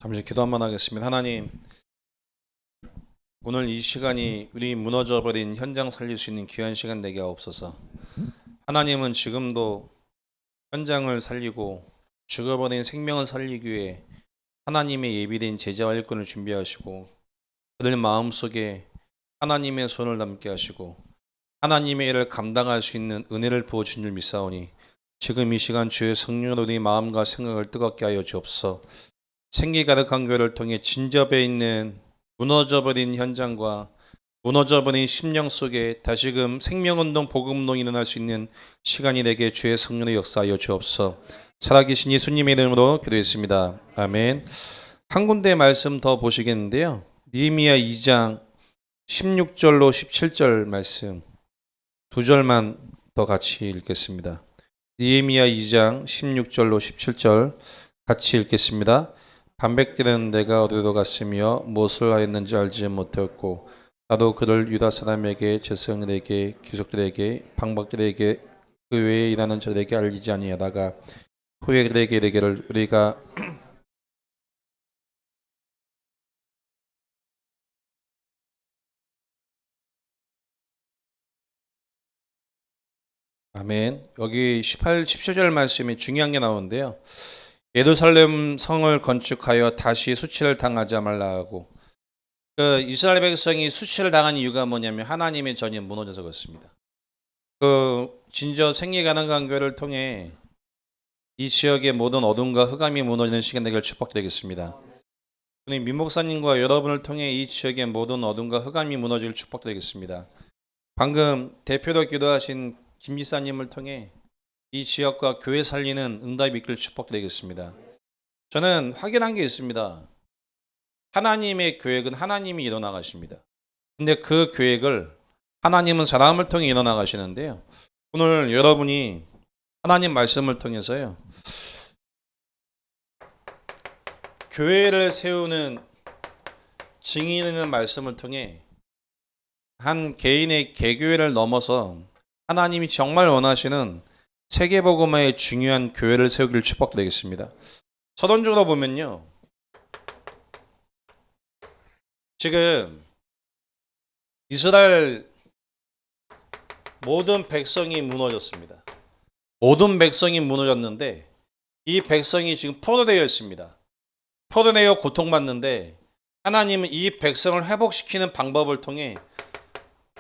잠시 기도 한번 하겠습니다. 하나님, 오늘 이 시간이 우리 무너져버린 현장 살릴 수 있는 귀한 시간 되게 하옵소서. 하나님은 지금도 현장을 살리고 죽어버린 생명을 살리기 위해 하나님의 예비된 제자와 일꾼을 준비하시고 그들 마음속에 하나님의 손을 담게 하시고 하나님의 일을 감당할 수 있는 은혜를 부어준 줄 믿사오니 지금 이 시간 주의 성령으로 우리 마음과 생각을 뜨겁게 하여 주옵소서. 생기 가득한 교회를 통해 진접해 있는 무너져버린 현장과 무너져버린 심령 속에 다시금 생명운동, 복음운동이 일어날 수 있는 시간이 되게 주의 성령의 역사하여 주옵소서. 살아계신 예수님의 이름으로 기도했습니다. 아멘. 한 군데 말씀 더 보시겠는데요. 느헤미야 2장 16절로 17절 말씀 두 절만 더 같이 읽겠습니다. 느헤미야 2장 16절로 17절 같이 읽겠습니다. 반백들은 내가 어디로 갔으며 무엇을 하였는지 알지 못했고 나도 그를 유다 사람에게 제사장들에게 귀족들에게 방박들에게 그 외에 일하는 자들에게 알리지 아니하다가 후에 그들에게 이르기를 우리가 아멘. 여기 17절 말씀이 중요한 게 나오는데요. 예루살렘 성을 건축하여 다시 수치를 당하지 말라 하고 이스라엘 백성이 수치를 당한 이유가 뭐냐면 하나님의 전이 무너져서 그렇습니다. 진저 생리 가능한 교회를 통해 이 지역의 모든 어둠과 흑암이 무너지는 시간 되기를 축복드리겠습니다. 우리 민 목사님과 여러분을 통해 이 지역의 모든 어둠과 흑암이 무너질 축복드리겠습니다. 방금 대표로 기도하신 김 지사님을 통해 이 지역과 교회 살리는 응답이 있길 축복드리겠습니다. 저는 확인한 게 있습니다. 하나님의 계획은 하나님이 이뤄나가십니다. 근데 그 계획을 하나님은 사람을 통해 이뤄나가시는데요. 오늘 여러분이 하나님 말씀을 통해서요. 교회를 세우는 증인하는 말씀을 통해 한 개인의 개교회를 넘어서 하나님이 정말 원하시는 세계복음화의 중요한 교회를 세우기를 축복드리겠습니다. 서론적으로 보면요. 지금 이스라엘 모든 백성이 무너졌습니다. 모든 백성이 무너졌는데 이 백성이 지금 포로되어 있습니다. 포로되어 고통받는데 하나님은 이 백성을 회복시키는 방법을 통해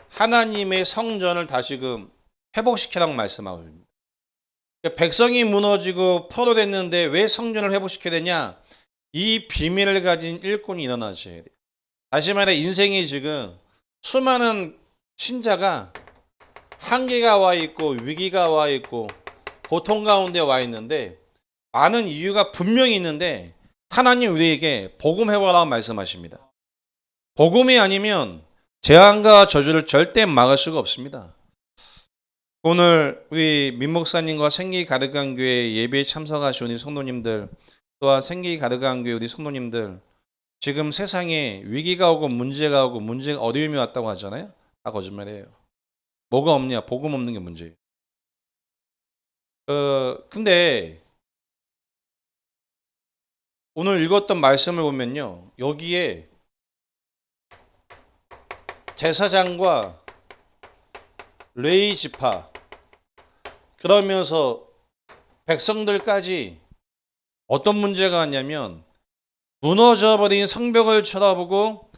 하나님의 성전을 다시금 회복시키라고 말씀하고 있습니다. 백성이 무너지고 포로됐는데 왜 성전을 회복시켜야 되냐? 이 비밀을 가진 일꾼이 일어나셔야 돼요. 다시 말해 인생이 지금 수많은 신자가 한계가 와 있고 위기가 와 있고 고통 가운데 와 있는데 많은 이유가 분명히 있는데 하나님 우리에게 복음 해보라고 말씀하십니다. 복음이 아니면 재앙과 저주를 절대 막을 수가 없습니다. 오늘 우리 민 목사님과 생기 가득한 교회 예배에 참석하신 우리 성도님들 또한 생기 가득한 교회 우리 성도님들 지금 세상에 위기가 오고 문제가 어려움이 왔다고 하잖아요. 다 거짓말이에요. 뭐가 없냐? 복음 없는 게 문제예요. 근데 오늘 읽었던 말씀을 보면요. 여기에 제사장과 레위 지파 그러면서 백성들까지 어떤 문제가 왔냐면 무너져버린 성벽을 쳐다보고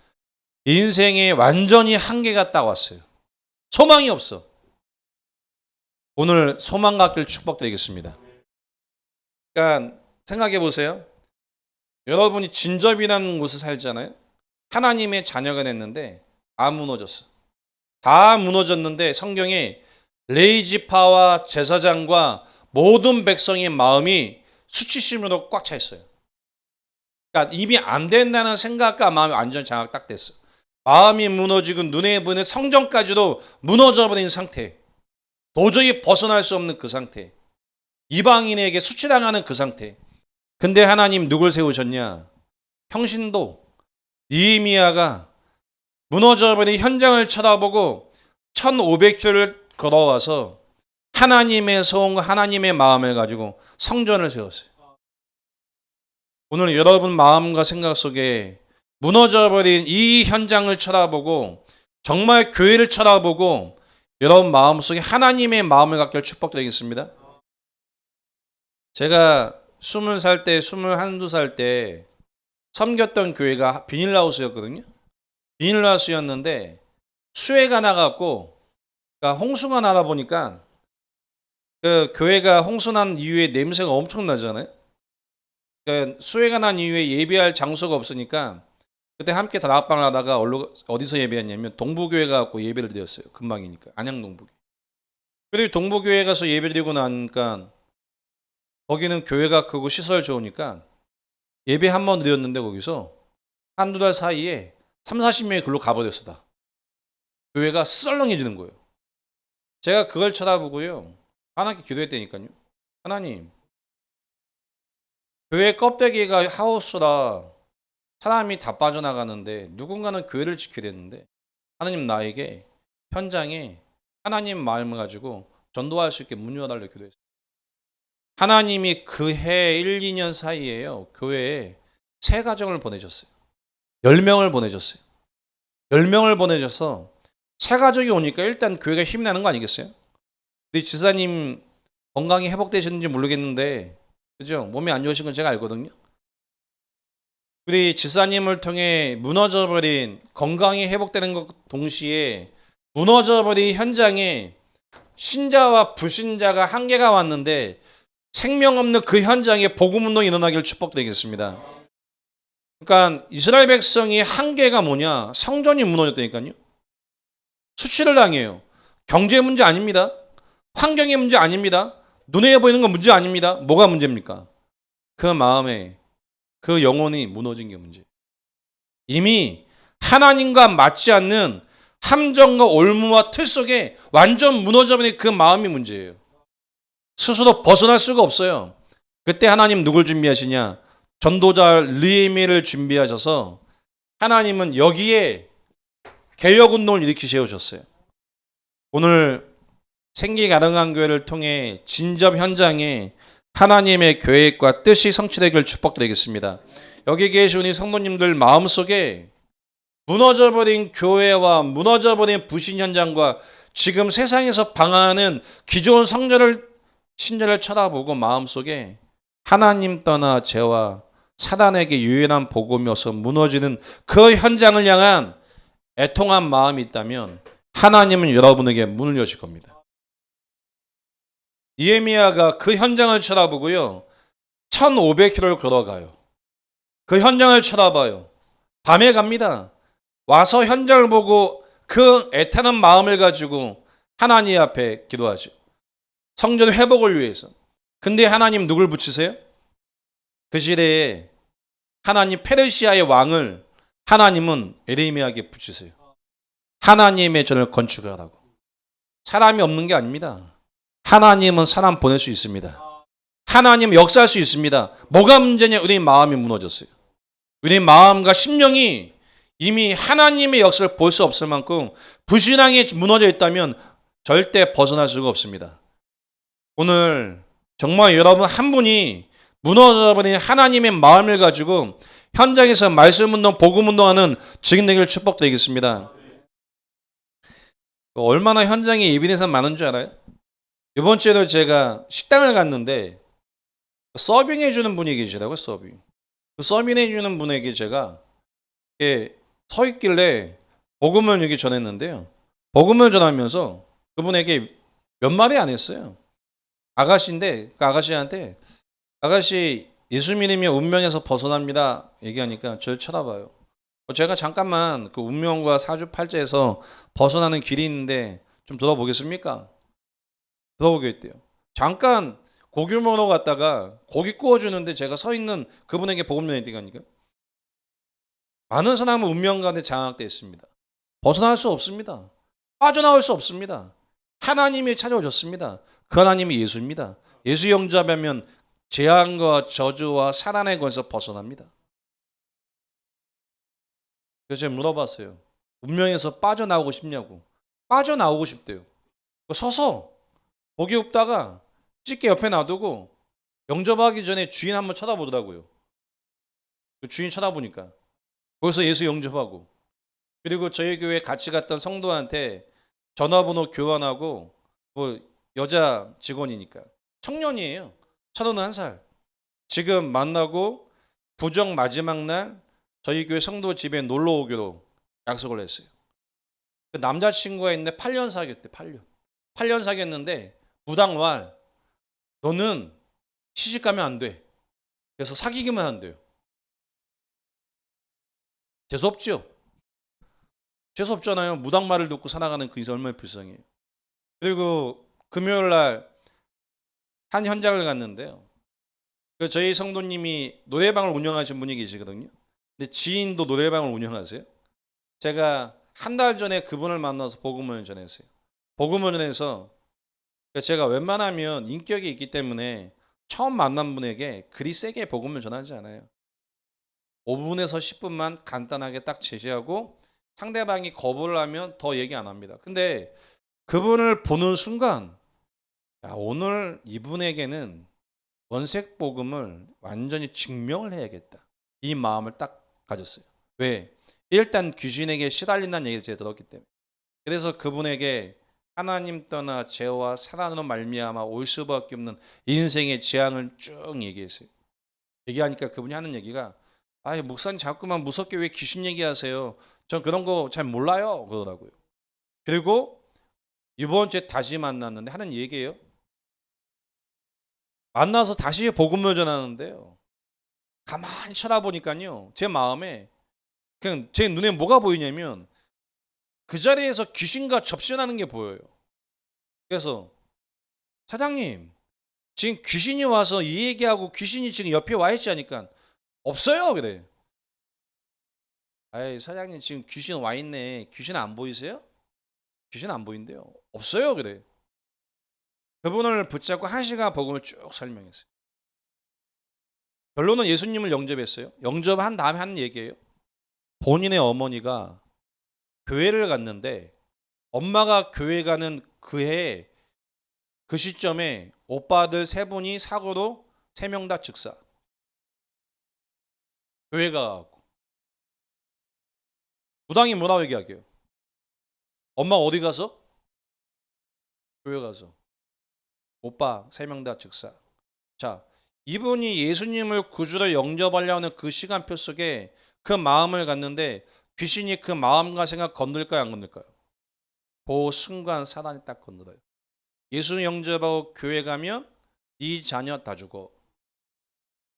인생에 완전히 한계가 딱 왔어요. 소망이 없어. 오늘 소망 갖길 축복드리겠습니다. 그러니까 생각해 보세요. 여러분이 진접이라는 곳에 살잖아요. 하나님의 자녀가 됐는데 다 무너졌어. 다 무너졌는데 성경에 레위지파와 제사장과 모든 백성의 마음이 수치심으로 꽉 차 있어요. 그러니까 이미 안 된다는 생각과 마음이 완전 장악 딱 됐어. 마음이 무너지고 눈에 보이는 성전까지도 무너져버린 상태. 도저히 벗어날 수 없는 그 상태. 이방인에게 수치당하는 그 상태. 근데 하나님 누굴 세우셨냐? 평신도 느헤미야가 무너져버린 현장을 쳐다보고 1500조를 걸어와서 하나님의 소원과 하나님의 마음을 가지고 성전을 세웠어요. 오늘 여러분 마음과 생각 속에 무너져버린 이 현장을 쳐다보고 정말 교회를 쳐다보고 여러분 마음속에 하나님의 마음을 갖게 축복드리겠습니다. 제가 20살 때, 21살 때 섬겼던 교회가 비닐하우스였거든요. 비닐하우스였는데 수해가 나갖고 그러니까 홍수가 나다 보니까 그 교회가 홍수 난 이후에 냄새가 엄청 나잖아요. 그러니까 수해가 난 이후에 예배할 장소가 없으니까 그때 함께 다락방을 하다가 어디서 예배했냐면 동부교회 가고 예배를 드렸어요. 근방이니까 안양 동부교회. 그리고 동부교회 가서 예배 드리고 나니까 거기는 교회가 크고 시설 좋으니까 예배 한 번 드렸는데 거기서 한두 달 사이에 3, 40명이 글로 가버렸어 다. 교회가 썰렁해지는 거예요. 제가 그걸 쳐다보고요. 하나님께 기도했다니까요. 하나님, 교회 껍데기가 하우스라 사람이 다 빠져나가는데 누군가는 교회를 지켜야 되는데 하나님 나에게 현장에 하나님 마음을 가지고 전도할 수 있게 문 열어달라고 기도했어요. 하나님이 그 해 1, 2년 사이에요. 교회에 세 가정을 보내셨어요. 10명을 보내셨어요. 10명을 보내셔서 세 가족이 오니까 일단 교회가 힘이 나는 거 아니겠어요? 우리 지사님 건강이 회복되셨는지 모르겠는데 그죠? 몸이 안 좋으신 건 제가 알거든요. 우리 지사님을 통해 무너져버린 건강이 회복되는 것 동시에 무너져버린 현장에 신자와 불신자가 한계가 왔는데 생명 없는 그 현장에 복음운동이 일어나기를 축복드리겠습니다. 그러니까 이스라엘 백성이 한계가 뭐냐? 성전이 무너졌다니까요. 수치를 당해요. 경제 문제 아닙니다. 환경의 문제 아닙니다. 눈에 보이는 건 문제 아닙니다. 뭐가 문제입니까? 그 마음에 그 영혼이 무너진 게 문제예요. 이미 하나님과 맞지 않는 함정과 올무와 틀 속에 완전 무너져버린 그 마음이 문제예요. 스스로 벗어날 수가 없어요. 그때 하나님 누굴 준비하시냐? 전도자 느헤미야를 준비하셔서 하나님은 여기에 개혁운동을 일으키 세우셨어요. 오늘 생기 가능한 교회를 통해 진접 현장에 하나님의 계획과 뜻이 성취되기를 축복드리겠습니다. 여기 계신 우리 성도님들 마음속에 무너져버린 교회와 무너져버린 부신 현장과 지금 세상에서 방황하는 기존 성전을 신전을 쳐다보고 마음속에 하나님 떠나 죄와 사단에게 유연한 복음이어서 무너지는 그 현장을 향한 애통한 마음이 있다면 하나님은 여러분에게 문을 여실 겁니다. 느헤미야가 그 현장을 쳐다보고요. 1500km를 걸어가요. 그 현장을 쳐다봐요. 밤에 갑니다. 와서 현장을 보고 그 애타는 마음을 가지고 하나님 앞에 기도하죠. 성전 회복을 위해서. 근데 하나님 누굴 붙이세요? 그 시대에 하나님 페르시아의 왕을 하나님은 에레미야에게 붙이세요. 하나님의 전을 건축하라고. 사람이 없는 게 아닙니다. 하나님은 사람 보낼 수 있습니다. 하나님은 역사할 수 있습니다. 뭐가 문제냐? 우리 마음이 무너졌어요. 우리 마음과 심령이 이미 하나님의 역사를 볼 수 없을 만큼 불신앙에 무너져 있다면 절대 벗어날 수가 없습니다. 오늘 정말 여러분 한 분이 무너져버린 하나님의 마음을 가지고 현장에서 말씀운동, 복음운동하는 증인 되기를 축복드리겠습니다. 얼마나 현장에 예비된 사람 많은 줄 알아요? 이번 주에도 제가 식당을 갔는데 서빙해 주는 분이 계시더라고요. 서빙. 그 서빙해 주는 분에게 제가 서 있길래 복음을 여기 전했는데요. 복음을 전하면서 그분에게 몇 마디 안 했어요. 아가씨인데 그 아가씨한테 아가씨 예수 믿으면 운명에서 벗어납니다 얘기하니까 저를 쳐다봐요. 제가 잠깐만 그 운명과 사주팔자에서 벗어나는 길이 있는데 좀 들어보겠습니까? 들어보겠대요. 잠깐 고기 먹으러 갔다가 고기 구워주는데 제가 서 있는 그분에게 복음 전했다니까요. 많은 사람은 운명 가운데 장악되어 있습니다. 벗어날 수 없습니다. 빠져나올 수 없습니다. 하나님이 찾아오셨습니다. 그 하나님이 예수입니다. 예수 영접하면 재앙과 저주와 사단의 권에서 벗어납니다. 그래서 제가 물어봤어요. 운명에서 빠져나오고 싶냐고. 빠져나오고 싶대요. 서서 고기 굽다가 찌개 옆에 놔두고 영접하기 전에 주인 한번 쳐다보더라고요. 그 주인 쳐다보니까. 거기서 예수 영접하고. 그리고 저희 교회 같이 갔던 성도한테 전화번호 교환하고 뭐 여자 직원이니까 청년이에요. 1,001살. 지금 만나고 부정 마지막 날 저희 교회 성도 집에 놀러 오기로 약속을 했어요. 그 남자친구가 있는데 8년 사귀었대. 8년 사귀었는데 무당말 너는 시집 가면 안 돼. 그래서 사귀기만 한대요. 재수없죠? 재수없잖아요. 무당말을 듣고 살아가는 그 인생 얼마나 불쌍해요. 그리고 금요일 날 한 현장을 갔는데요. 그 저희 성도님이 노래방을 운영하신 분이 계시거든요. 근데 지인도 노래방을 운영하세요. 제가 한 달 전에 그분을 만나서 복음을 전했어요. 복음을 전해서 제가 웬만하면 인격이 있기 때문에 처음 만난 분에게 그리 세게 복음을 전하지 않아요. 5분에서 10분만 간단하게 딱 제시하고 상대방이 거부를 하면 더 얘기 안 합니다. 근데 그분을 보는 순간 야, 오늘 이분에게는 원색 복음을 완전히 증명을 해야겠다. 이 마음을 딱 가졌어요. 왜? 일단 귀신에게 시달린다는 얘기를 제가 들었기 때문에. 그래서 그분에게 하나님 떠나 죄와 사랑으로 말미암아 올 수밖에 없는 인생의 재앙을 쭉 얘기했어요. 얘기하니까 그분이 하는 얘기가 아, 목사님 자꾸만 무섭게 왜 귀신 얘기하세요? 전 그런 거 잘 몰라요. 그러더라고요. 그리고 이번 주에 다시 만났는데 하는 얘기예요. 만나서 다시 복음을 전하는데요. 가만히 쳐다보니까요. 제 마음에 그냥 제 눈에 뭐가 보이냐면 그 자리에서 귀신과 접신하는 게 보여요. 그래서 사장님 지금 귀신이 와서 이 얘기하고 귀신이 지금 옆에 와 있지 않으니까 없어요 그래. 아이 사장님 지금 귀신 와 있네. 귀신 안 보이세요? 귀신 안 보인대요. 없어요 그래. 그분을 붙잡고 1시간 복음을 쭉 설명했어요. 결론은 예수님을 영접했어요. 영접한 다음에 하는 얘기예요. 본인의 어머니가 교회를 갔는데 엄마가 교회 가는 그 해에 그 시점에 오빠들 3분이 사고로 3명 다 즉사. 교회 가고 무당이 뭐라고 얘기하게요? 엄마 어디 가서? 교회 가서. 오빠 3명 다 즉사. 자, 이분이 예수님을 구주로 영접하려는 그 시간표 속에 그 마음을 갖는데 귀신이 그 마음과 생각 건들까요 안 건들까요? 그 순간 사단이 딱 건드려요. 예수 영접하고 교회 가면 네 자녀 다 죽어.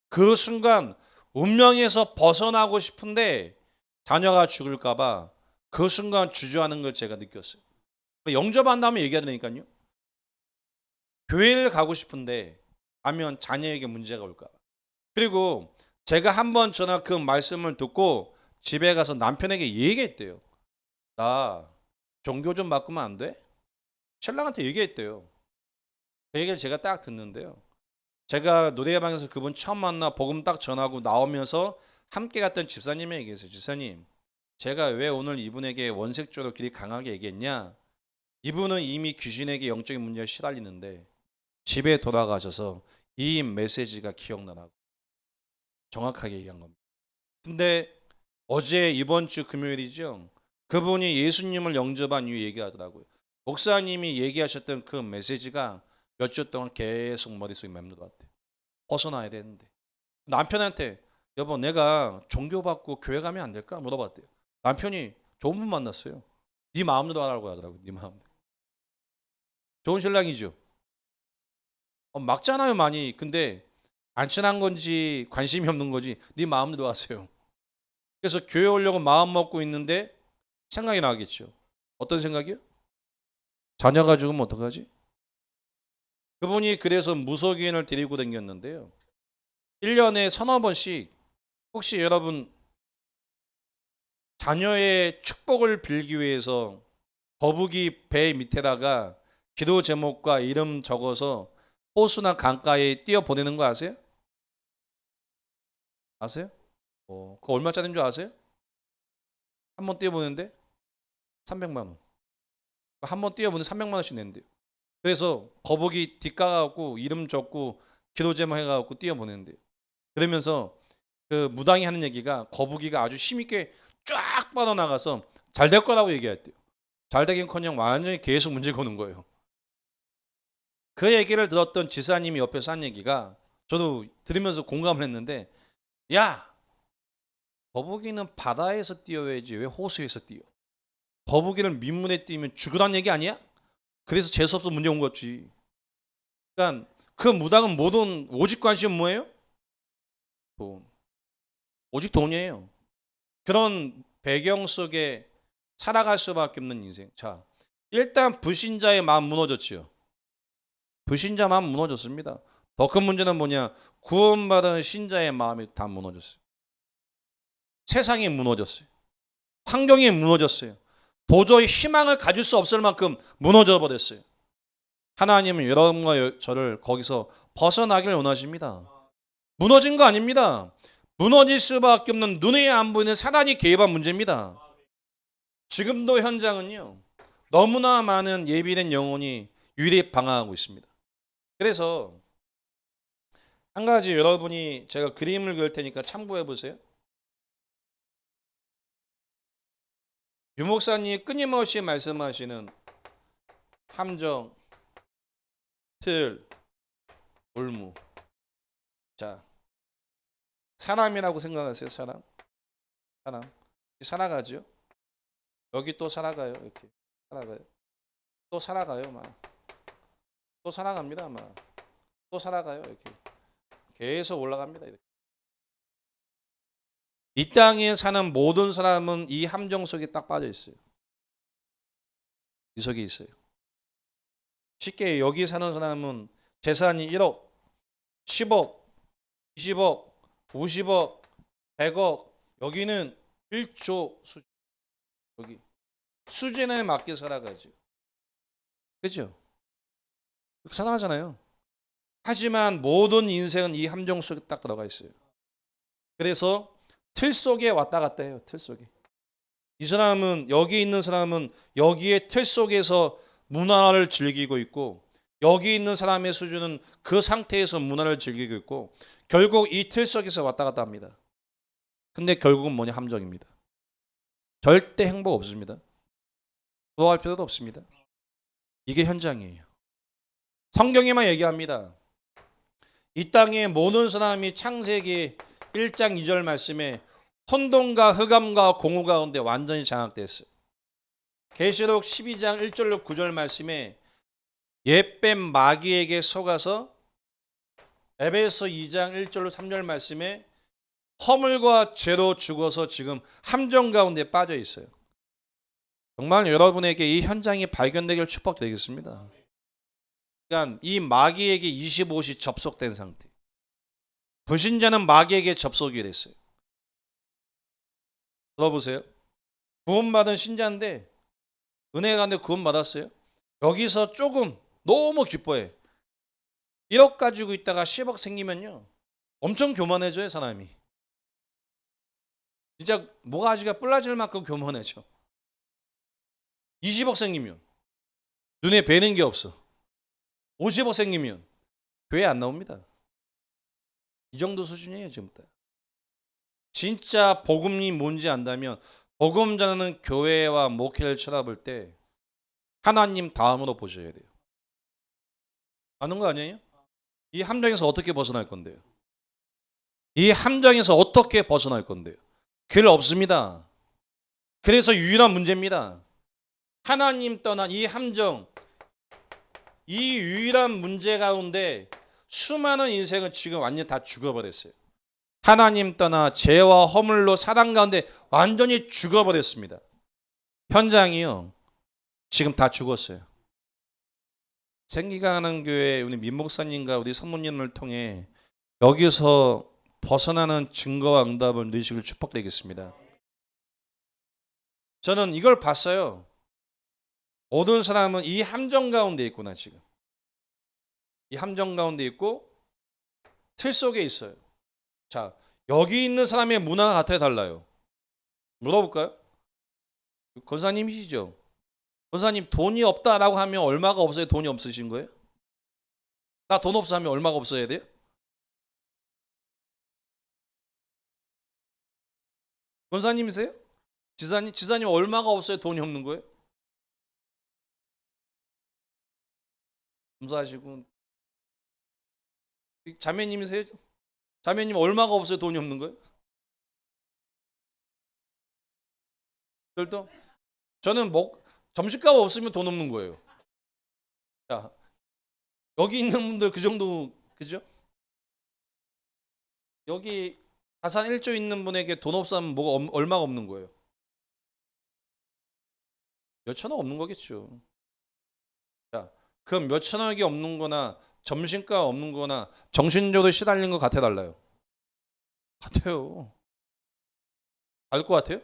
그 순간 운명에서 벗어나고 싶은데 자녀가 죽을까 봐 그 순간 주저하는 걸 제가 느꼈어요. 영접한 다음에 얘기하니까요. 교회를 가고 싶은데 가면 자녀에게 문제가 올까 봐. 그리고 제가 한번 전화 그 말씀을 듣고 집에 가서 남편에게 얘기했대요. 나 종교 좀 바꾸면 안 돼? 신랑한테 얘기했대요. 그 얘기를 제가 딱 듣는데요. 제가 노래방에서 그분 처음 만나 복음 딱 전하고 나오면서 함께 갔던 집사님이 얘기했어요. 집사님, 제가 왜 오늘 이분에게 원색조로 길이 강하게 얘기했냐? 이분은 이미 귀신에게 영적인 문제에 시달리는데 집에 돌아가셔서 이 메시지가 기억나라고 정확하게 얘기한 겁니다. 근데 어제 이번 주 금요일이죠. 그분이 예수님을 영접한 이후 얘기하더라고요. 목사님이 얘기하셨던 그 메시지가 몇 주 동안 계속 머릿속에 맴돌았대요. 벗어나야 되는데. 남편한테 여보 내가 종교 받고 교회 가면 안 될까? 물어봤대요. 남편이 좋은 분 만났어요. 네 마음대로 하라고 하더라고요. 네 마음대로. 좋은 신랑이죠. 막잖아요 많이. 근데 안 친한 건지 관심이 없는 건지 네 마음대로 하세요. 그래서 교회 오려고 마음 먹고 있는데 생각이 나겠죠. 어떤 생각이요? 자녀가 죽으면 어떡하지? 그분이 그래서 무속인을 데리고 다녔는데요. 1년에 서너 번씩 혹시 여러분 자녀의 축복을 빌기 위해서 거북이 배 밑에다가 기도 제목과 이름 적어서 호수나 강가에 띄어 보내는 거 아세요? 아세요? 그거 얼마짜리인 줄 아세요? 한 번 띄어 보내는데 300만 원. 한 번 띄어 보내면 300만 원씩 낸대요. 그래서 거북이 뒷가갖고 이름 적고 기도 제목 해갖고 띄어 보내는데요. 그러면서 그 무당이 하는 얘기가 거북이가 아주 힘있게 쫙 뻗어나가서 잘 될 거라고 얘기했대요. 잘 되긴커녕 완전히 계속 문제 거는 거예요. 그 얘기를 들었던 지사님이 옆에서 한 얘기가 저도 들으면서 공감을 했는데, 야, 거북이는 바다에서 뛰어야지 왜 호수에서 뛰어? 거북이를 민물에 뛰면 죽으란 얘기 아니야? 그래서 재수없어 문제 온 거지. 그러니까 그 무당은 모든 오직 관심은 뭐예요? 돈. 오직 돈이에요. 그런 배경 속에 살아갈 수밖에 없는 인생. 자, 일단 불신자의 마음 무너졌지요. 불신자 마음 무너졌습니다. 더 큰 문제는 뭐냐? 구원받은 신자의 마음이 다 무너졌어요. 세상이 무너졌어요. 환경이 무너졌어요. 도저히 희망을 가질 수 없을 만큼 무너져 버렸어요. 하나님은 여러분과 저를 거기서 벗어나기를 원하십니다. 무너진 거 아닙니다. 무너질 수밖에 없는 눈에 안 보이는 사단이 개입한 문제입니다. 지금도 현장은요, 너무나 많은 예비된 영혼이 유리 방황하고 있습니다. 그래서 한 가지 여러분이 제가 그림을 그릴 테니까 참고해 보세요. 유 목사님이 끊임없이 말씀하시는 함정, 틀, 올무. 자, 사람이라고 생각하세요. 사람. 살아가죠. 여기 또 살아가요. 이렇게 살아가요. 또 살아가요. 막. 또 살아갑니다. 막. 또 살아가요. 이렇게 계속 올라갑니다. 이렇게. 이 땅에 사는 모든 사람은 이 함정 속에 딱 빠져 있어요. 이 속에 있어요. 쉽게 여기 사는 사람은 재산이 1억, 10억, 20억, 50억, 100억, 여기는 1조 수준. 여기 수준에 맞게 살아가죠. 그렇죠? 그렇게 살아가잖아요. 하지만 모든 인생은 이 함정 속에 딱 들어가 있어요. 그래서 틀 속에 왔다 갔다 해요. 틀 속에. 이 사람은, 여기 있는 사람은 여기에 틀 속에서 문화를 즐기고 있고, 여기 있는 사람의 수준은 그 상태에서 문화를 즐기고 있고, 결국 이 틀 속에서 왔다 갔다 합니다. 근데 결국은 뭐냐? 함정입니다. 절대 행복 없습니다. 부러워할 필요도 없습니다. 이게 현장이에요. 성경에만 얘기합니다. 이 땅의 모든 사람이 창세기 1장 2절 말씀에 혼돈과 흑암과 공허 가운데 완전히 장악됐어요. 계시록 12장 1절로 9절 말씀에 옛뱀 마귀에게 속아서, 에베소 2장 1절로 3절 말씀에 허물과 죄로 죽어서 지금 함정 가운데 빠져 있어요. 정말 여러분에게 이 현장이 발견되길 축복드리겠습니다. 그러니까 이 마귀에게 25시 접속된 상태. 불신자는 마귀에게 접속이 됐어요. 들어보세요. 구원받은 신자인데, 은혜 가운데 구원받았어요. 여기서 조금 너무 기뻐해. 1억 가지고 있다가 10억 생기면요, 엄청 교만해져요. 사람이 진짜 모가지가 뿔나질 만큼 교만해져. 20억 생기면 눈에 뵈는 게 없어. 50억 생기면 교회 안 나옵니다. 이 정도 수준이에요. 지금부터. 진짜 복음이 뭔지 안다면, 복음 전하는 교회와 목회를 쳐다볼 때 하나님 다음으로 보셔야 돼요. 아는 거 아니에요? 이 함정에서 어떻게 벗어날 건데요? 이 함정에서 어떻게 벗어날 건데요? 길 없습니다. 그래서 유일한 문제입니다. 하나님 떠난 이 함정, 이 유일한 문제 가운데 수많은 인생은 지금 완전히 다 죽어버렸어요. 하나님 떠나 죄와 허물로 사단 가운데 완전히 죽어버렸습니다. 현장이요, 지금 다 죽었어요. 생기가는 교회 우리 민 목사님과 우리 성모님을 통해 여기서 벗어나는 증거와 응답을 누리시길 축복드리겠습니다. 저는 이걸 봤어요. 모든 사람은 이 함정 가운데 있구나. 지금 이 함정 가운데 있고 틀 속에 있어요. 자, 여기 있는 사람의 문화가 같아요, 달라요? 물어볼까요? 권사님이시죠? 권사님, 돈이 없다라고 하면 얼마가 없어야 돈이 없으신 거예요? 나 돈 없어 하면 얼마가 없어야 돼요? 권사님이세요? 지사님 얼마가 없어요? 돈이 없는 거예요? 감사하시고. 자매님이세요? 자매님 얼마가 없어요? 돈이 없는 거예요? 절도 저는 점심값 없으면 돈 없는 거예요. 자, 여기 있는 분들 그 정도, 그죠? 여기 자산 1조 있는 분에게 돈 없으면 얼마가 없는 거예요? 몇 천억 없는 거겠죠. 자, 그럼 몇 천억이 없는 거나 점심값 없는 거나 정신적으로 시달린 거 같아 달라요? 같아요. 알 것 같아요?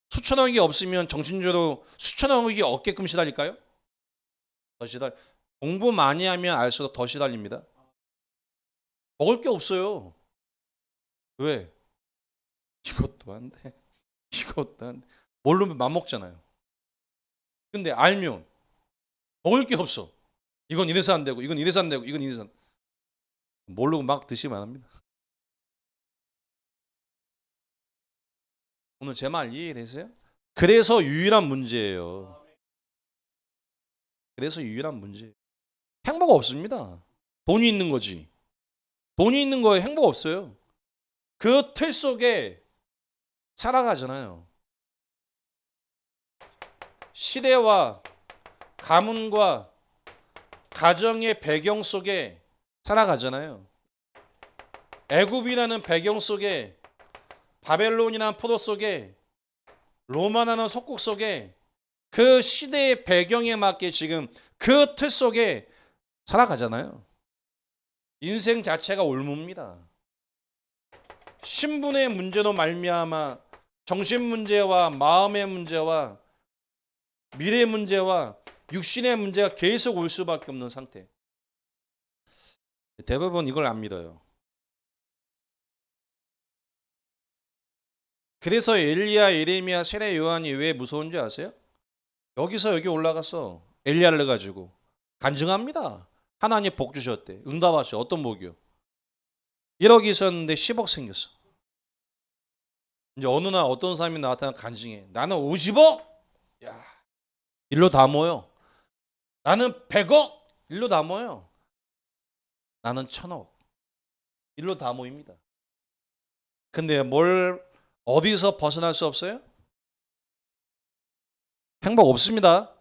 수천억이 없으면 정신적으로 수천억이 없게끔 시달릴까요? 더 시달. 공부 많이 하면 알수록 더 시달립니다. 먹을 게 없어요. 왜? 이것도 안 돼. 이것도 안 돼. 모르면 맘먹잖아요. 근데 알면 먹을 게 없어. 이건 이래서 안 되고, 이건 이래서 안 되고, 이건 이래서 안 되고. 모르고 막 드시면 안 합니다. 오늘 제 말 이해되세요? 그래서 유일한 문제예요. 그래서 유일한 문제. 행복 없습니다. 돈이 있는 거지. 돈이 있는 거에 행복 없어요. 그 틀 속에 살아가잖아요. 시대와 가문과 가정의 배경 속에 살아가잖아요. 애굽이라는 배경 속에, 바벨론이라는 포도 속에, 로마라는 속국 속에, 그 시대의 배경에 맞게 지금 그 틀 속에 살아가잖아요. 인생 자체가 올무입니다. 신분의 문제로 말미암아 정신 문제와 마음의 문제와 미래 문제와 육신의 문제가 계속 올 수밖에 없는 상태. 대부분 이걸 안 믿어요. 그래서 엘리야, 예레미야, 세례 요한이 왜 무서운지 아세요? 여기서 여기 올라가서 엘리야를 가지고 간증합니다. 하나님 복 주셨대. 응답하셔. 어떤 복이요? 1억 있었는데 10억 생겼어. 이제 어느 날 어떤 사람이 나타나 간증해. 나는 50억? 야, 일로 다 모여. 나는 100억? 일로 다 모여. 나는 1000억. 일로 다 모입니다. 근데 어디서 벗어날 수 없어요? 행복 없습니다.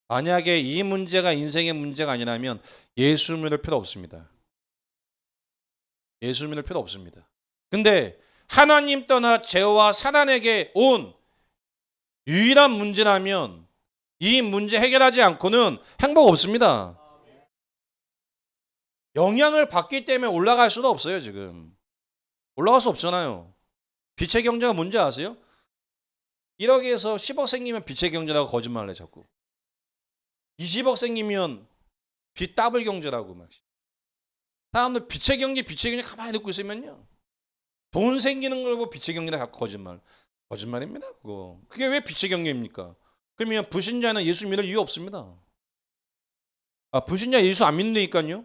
만약에 이 문제가 인생의 문제가 아니라면 예수 믿을 필요 없습니다. 예수 믿을 필요 없습니다. 근데 하나님 떠나 죄와 사단에게 온 유일한 문제라면 이 문제 해결하지 않고는 행복 없습니다. 영향을 받기 때문에 올라갈 수도 없어요. 지금 올라갈 수 없잖아요. 빛의 경제가 뭔지 아세요? 1억에서 10억 생기면 빛의 경제라고 거짓말을 해 자꾸. 20억 생기면 빛 더블 경제라고 막. 사람들 빛의 경제 가만히 듣고 있으면요. 돈 생기는 걸 보고 빛의 경제다 갖고 거짓말입니다. 그거. 그게 왜 빛의 경제입니까? 그러면 불신자는 예수 믿을 이유 없습니다. 불신자 예수 안 믿는다니까요.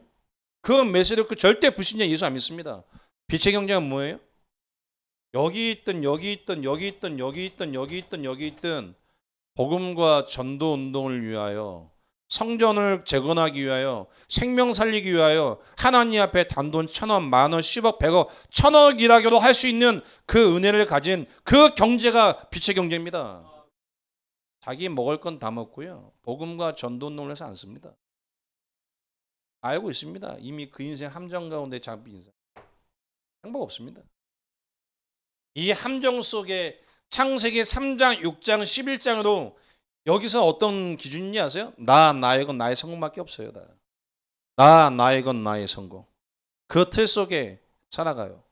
그건 메시지 절대 불신자 예수 안 믿습니다. 빛의 경제가 뭐예요? 여기 있든 여기 있든 여기 있든 여기 있든 여기 있든 여기 있든 복음과 전도 운동을 위하여 성전을 재건하기 위하여 생명 살리기 위하여 하나님 앞에 단돈 1000원, 만원, 10억, 100억, 1000억이라고도 할 수 있는 그 은혜를 가진 그 경제가 빛의 경제입니다. 자기 먹을 건 다 먹고요. 복음과 전도 운동을 해서 안 씁니다. 알고 있습니다. 이미 그 인생 함정 가운데 잡힌 인생. 행복 없습니다. 이 함정 속에 창세기 3장, 6장, 11장으로 여기서 어떤 기준인지 아세요? 나의 건 나의 성공밖에 없어요. 나의 건 나의 성공. 그 틀 속에 살아가요.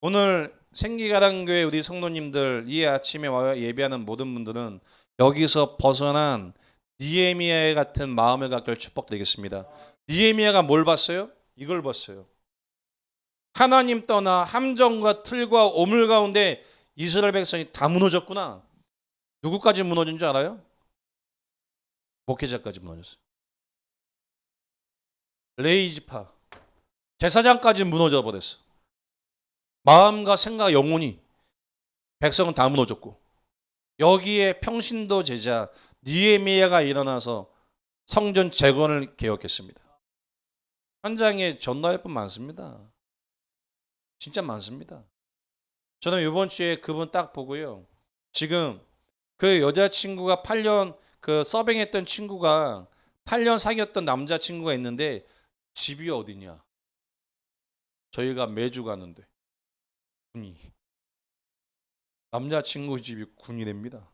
오늘 생기가랑교회 우리 성도님들 이 아침에 와서 예배하는 모든 분들은 여기서 벗어난 느헤미야 같은 마음을 갖길 축복드리겠습니다. 느헤미야가 뭘 봤어요? 이걸 봤어요. 하나님 떠나 함정과 틀과 오물 가운데 이스라엘 백성이 다 무너졌구나. 누구까지 무너진 줄 알아요? 목회자까지 무너졌어요. 레이지파 제사장까지 무너져 버렸어. 마음과 생각, 영혼이 백성은 다 무너졌고 여기에 평신도 제자 느헤미야가 일어나서 성전 재건을 개혁했습니다. 현장에 전도할 분 많습니다. 진짜 많습니다. 저는 이번 주에 그분 딱 보고요. 지금 그 여자친구가 8년 그 서빙했던 친구가 8년 사귀었던 남자친구가 있는데 집이 어디냐? 저희가 매주 가는데 군이. 남자친구 집이 군이랍니다.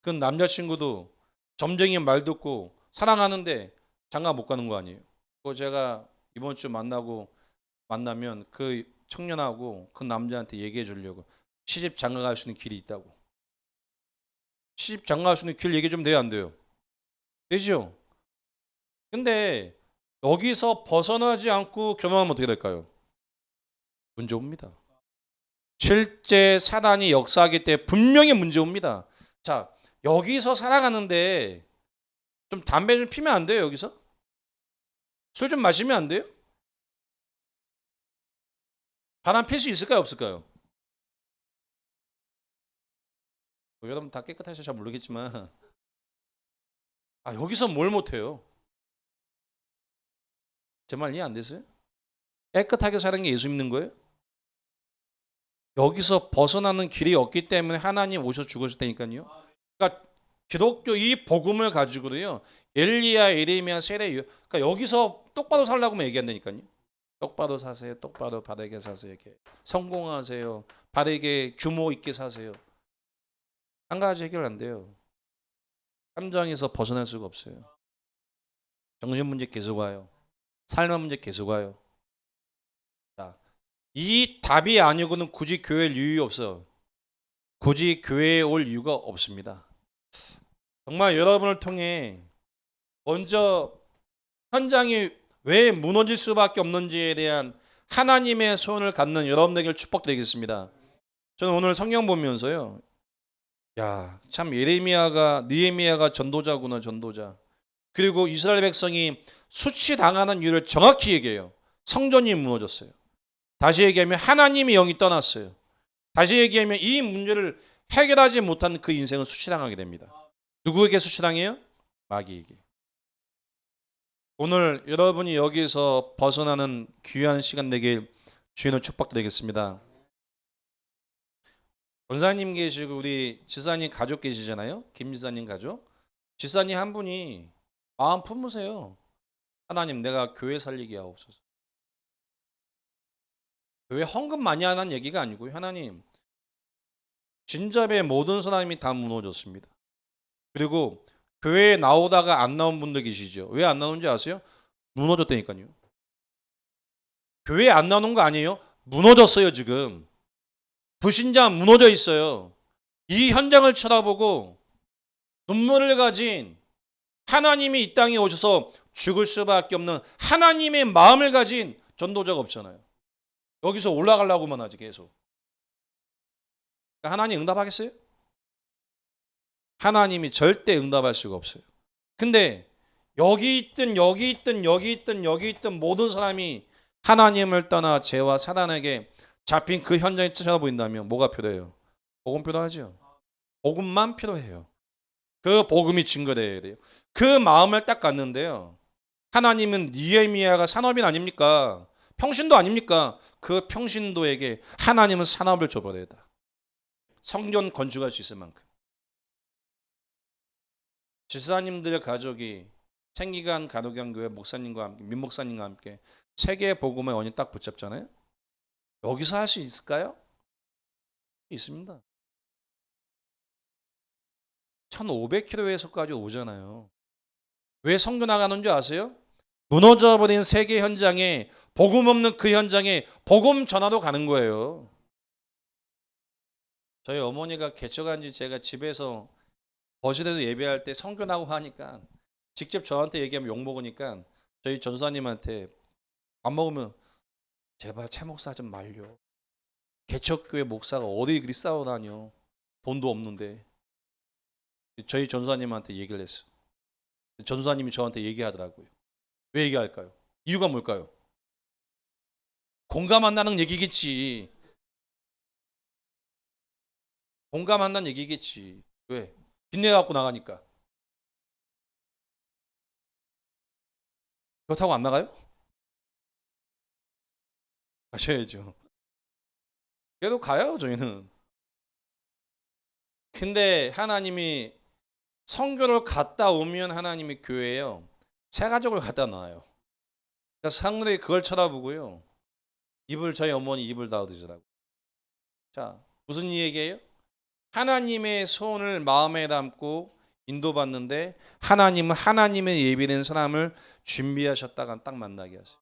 그 남자친구도 점쟁이 말 듣고 사랑하는데 장가 못 가는 거 아니에요. 그거 제가 이번 주 만나면 그 청년하고 그 남자한테 얘기해 주려고 시집 장가 갈 수 있는 길이 있다고. 시집 장가 갈 수 있는 길 얘기해 주면 돼요, 안 돼요? 되죠? 근데 여기서 벗어나지 않고 결혼하면 어떻게 될까요? 문제 옵니다. 실제 사단이 역사하기 때문에 분명히 문제 옵니다. 자, 여기서 살아가는데 좀 담배 좀 피면 안 돼요, 여기서? 술 좀 마시면 안 돼요? 바람 필 수 있을까요, 없을까요? 뭐 여러분 다 깨끗하셔서 잘 모르겠지만 여기서 뭘 못해요? 제 말 이해 안 되세요? 깨끗하게 사는 게 예수 믿는 거예요? 여기서 벗어나는 길이 없기 때문에 하나님 오셔서 죽으실 테니까요. 그러니까 기독교 이 복음을 가지고도요. 엘리야, 에레미야, 세례, 그러니까 여기서 똑바로 살라고만 얘기한다니까요. 똑바로 사세요. 똑바로 바르게 사세요. 이렇게 성공하세요. 바르게 규모 있게 사세요. 한 가지 해결 안 돼요. 함정에서 벗어날 수가 없어요. 정신 문제 계속 와요. 삶의 문제 계속 와요. 자, 이 답이 아니고는 굳이 교회에 이유 없어요. 굳이 교회에 올 이유가 없습니다. 정말 여러분을 통해 먼저 현장이 왜 무너질 수밖에 없는지에 대한 하나님의 손을 갖는 여러분에게 축복드리겠습니다. 저는 오늘 성경 보면서요. 야, 참 느헤미야가 전도자구나, 전도자. 그리고 이스라엘 백성이 수치당하는 이유를 정확히 얘기해요. 성전이 무너졌어요. 다시 얘기하면 하나님의 영이 떠났어요. 다시 얘기하면 이 문제를 해결하지 못한 그 인생은 수치당하게 됩니다. 누구에게 수치당해요? 마귀에게. 오늘 여러분이 여기서 벗어나는 귀한 시간 되길 주님의 축복드리겠습니다. 권사님 계시고 우리 지사님 가족 계시잖아요. 김 지사님 가족. 지사님 한 분이 마음 품으세요. 하나님 내가 교회 살리게 하옵소서. 교회 헌금 많이 하는 얘기가 아니고요. 하나님 진접의 모든 사람이 다 무너졌습니다. 그리고 교회에 나오다가 안 나온 분들 계시죠. 왜 안 나오는지 아세요? 무너졌다니까요. 교회에 안 나오는 거 아니에요. 무너졌어요 지금. 불신자 무너져 있어요. 이 현장을 쳐다보고 눈물을 가진 하나님이 이 땅에 오셔서 죽을 수밖에 없는 하나님의 마음을 가진 전도자가 없잖아요. 여기서 올라가려고만 하지 계속. 하나님 응답하겠어요? 하나님이 절대 응답할 수가 없어요. 근데 여기 있든 모든 사람이 하나님을 떠나 죄와 사단에게 잡힌 그 현장에 쳐다보인다면 뭐가 필요해요? 복음 필요하죠. 복음만 필요해요. 그 복음이 증거되어야 돼요. 그 마음을 딱 갖는데요. 하나님은 느헤미야가 산업인 아닙니까? 평신도 아닙니까? 그 평신도에게 하나님은 산업을 줘버려야 돼. 성전 건축할 수 있을 만큼. 지사님들의 가족이 생기간 가도경교회 목사님과 함께, 민목사님과 함께 세계 복음의 원인 딱 붙잡잖아요. 여기서 할 수 있을까요? 있습니다. 1500km에서까지 오잖아요. 왜 성교 나가는 줄 아세요? 무너져버린 세계 현장에 복음 없는 그 현장에 복음 전하러 가는 거예요. 저희 어머니가 개척한 지 제가 집에서 거실에서 예배할 때 성교 나고 하니까 직접 저한테 얘기하면 욕먹으니까 저희 전사님한테 밥 먹으면 제발 최 목사 좀 말려. 개척교회 목사가 어디 그리 싸워다녀. 돈도 없는데. 저희 전사님한테 얘기를 했어. 전사님이 저한테 얘기하더라고요. 왜 얘기할까요? 이유가 뭘까요? 공감 안 나는 얘기겠지. 공감한다는 얘기겠지. 왜? 빚내 갖고 나가니까. 그렇다고 안 나가요? 가셔야죠. 그래도 가요, 저희는. 근데 하나님이 선교를 갔다 오면 하나님이 교회에요, 새 가족을 갖다 놔요. 그러니까 상무들이 그걸 쳐다보고요, 입을, 저희 어머니 입을 닫으시라고. 자, 무슨 얘기예요? 하나님의 소원을 마음에 담고 인도받는데 하나님은 하나님의 예비된 사람을 준비하셨다가 딱 만나게 하세요.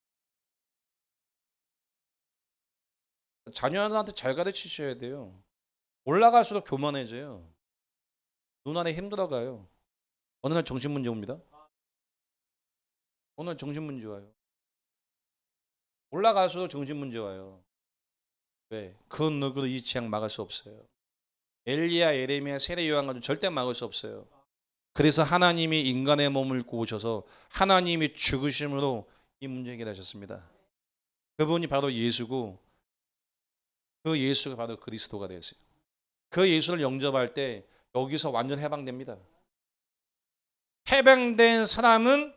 자녀한테 잘 가르치셔야 돼요. 올라갈수록 교만해져요. 눈 안에 힘들어가요. 어느 날 정신문제 옵니다. 어느 날 정신문제 와요. 올라갈수록 정신문제 와요. 왜? 그 누구도 이 재앙 막을 수 없어요. 엘리야, 예레미야, 세례 요한과도 절대 막을 수 없어요. 그래서 하나님이 인간의 몸을 입고 오셔서 하나님이 죽으심으로 이 문제 해결하셨습니다. 그분이 바로 예수고, 그 예수가 바로 그리스도가 되었어요. 그 예수를 영접할 때 여기서 완전 해방됩니다. 해방된 사람은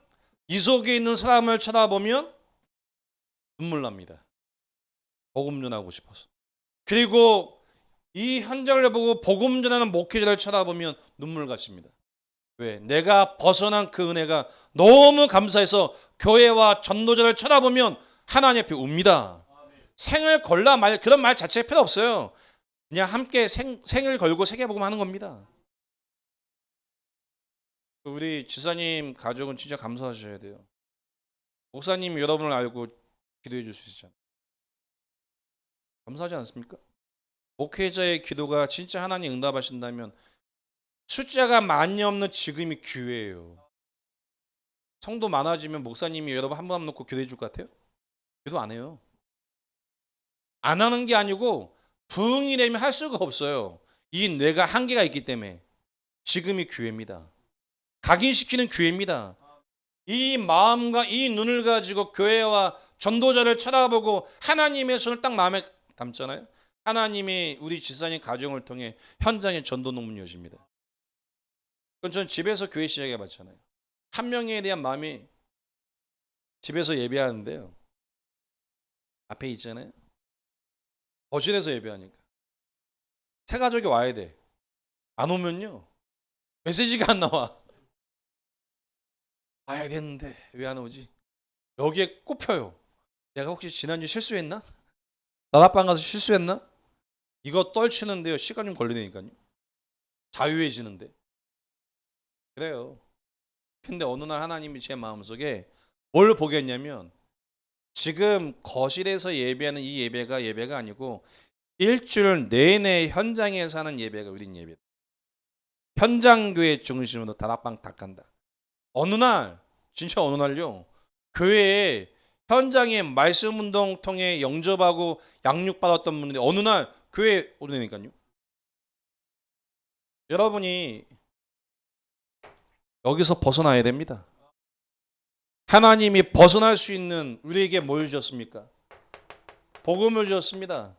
이 속에 있는 사람을 쳐다보면 눈물 납니다. 복음 전하고 싶어서. 그리고 이 현장을 보고 복음 전하는 목회자를 쳐다보면 눈물 가십니다. 왜? 내가 벗어난 그 은혜가 너무 감사해서 교회와 전도자를 쳐다보면 하나님 앞에 웁니다. 생을 걸라 말, 그런 말 자체 필요 없어요. 그냥 함께 생을 걸고 세계복음 하는 겁니다. 우리 지사님 가족은 진짜 감사하셔야 돼요. 목사님 여러분을 알고 기도해 줄 수 있잖아요. 감사하지 않습니까? 목회자의 기도가 진짜 하나님 응답하신다면 숫자가 많이 없는 지금이 기회예요. 성도 많아지면 목사님이 여러분 한 번 놓고 기도해 줄 것 같아요? 기도 안 해요. 안 하는 게 아니고 부흥이 되면 할 수가 없어요. 이 뇌가 한계가 있기 때문에. 지금이 기회입니다. 각인시키는 기회입니다. 이 마음과 이 눈을 가지고 교회와 전도자를 쳐다보고 하나님의 손을 딱 마음에 담잖아요. 하나님이 우리 지사님 가정을 통해 현장의 전도 논문 여십니다. 그건 전 집에서 교회 시작해 봤잖아요. 한 명에 대한 마음이, 집에서 예배하는데요, 앞에 있잖아요. 거실에서 예배하니까 새 가족이 와야 돼. 안 오면요, 메시지가 안 나와. 와야 되는데 왜 안 오지? 여기에 꼽혀요. 내가 혹시 지난주 실수했나? 나라방 가서 실수했나? 이거 떨치는데요, 시간 좀 걸리니까요. 자유해지는데. 그래요. 근데 어느 날 하나님이 제 마음속에 뭘 보게 했냐면, 지금 거실에서 예배하는 이 예배가 아니고 일주일 내내 현장에 사는 예배가 우린 예배. 현장교회 중심으로 다락방 다 간다. 어느 날, 진짜 어느 날요, 교회에 현장에 말씀 운동 통해 영접하고 양육받았던 분들이 어느 날 교회에 오르니까요. 여러분이 여기서 벗어나야 됩니다. 하나님이 벗어날 수 있는 우리에게 뭘 주셨습니까? 복음을 주셨습니다.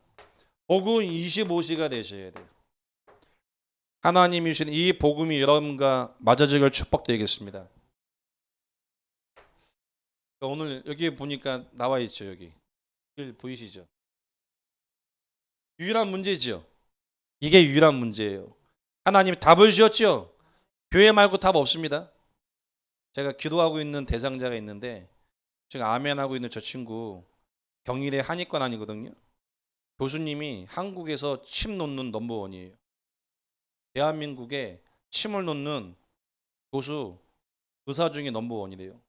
복음 25시가 되셔야 돼요. 하나님이 주신 이 복음이 여러분과 맞아지길 축복드리겠습니다. 오늘 여기 보니까 나와 있죠. 여기 보이시죠? 유일한 문제지요. 이게 유일한 문제예요. 하나님이 답을 주셨죠. 교회 말고 답 없습니다. 제가 기도하고 있는 대상자가 있는데, 지금 아멘하고 있는 저 친구 경희대 한의과 아니거든요. 교수님이 한국에서 침 놓는 넘버원이에요. 대한민국에 침을 놓는 교수, 의사 중에 넘버원이래요.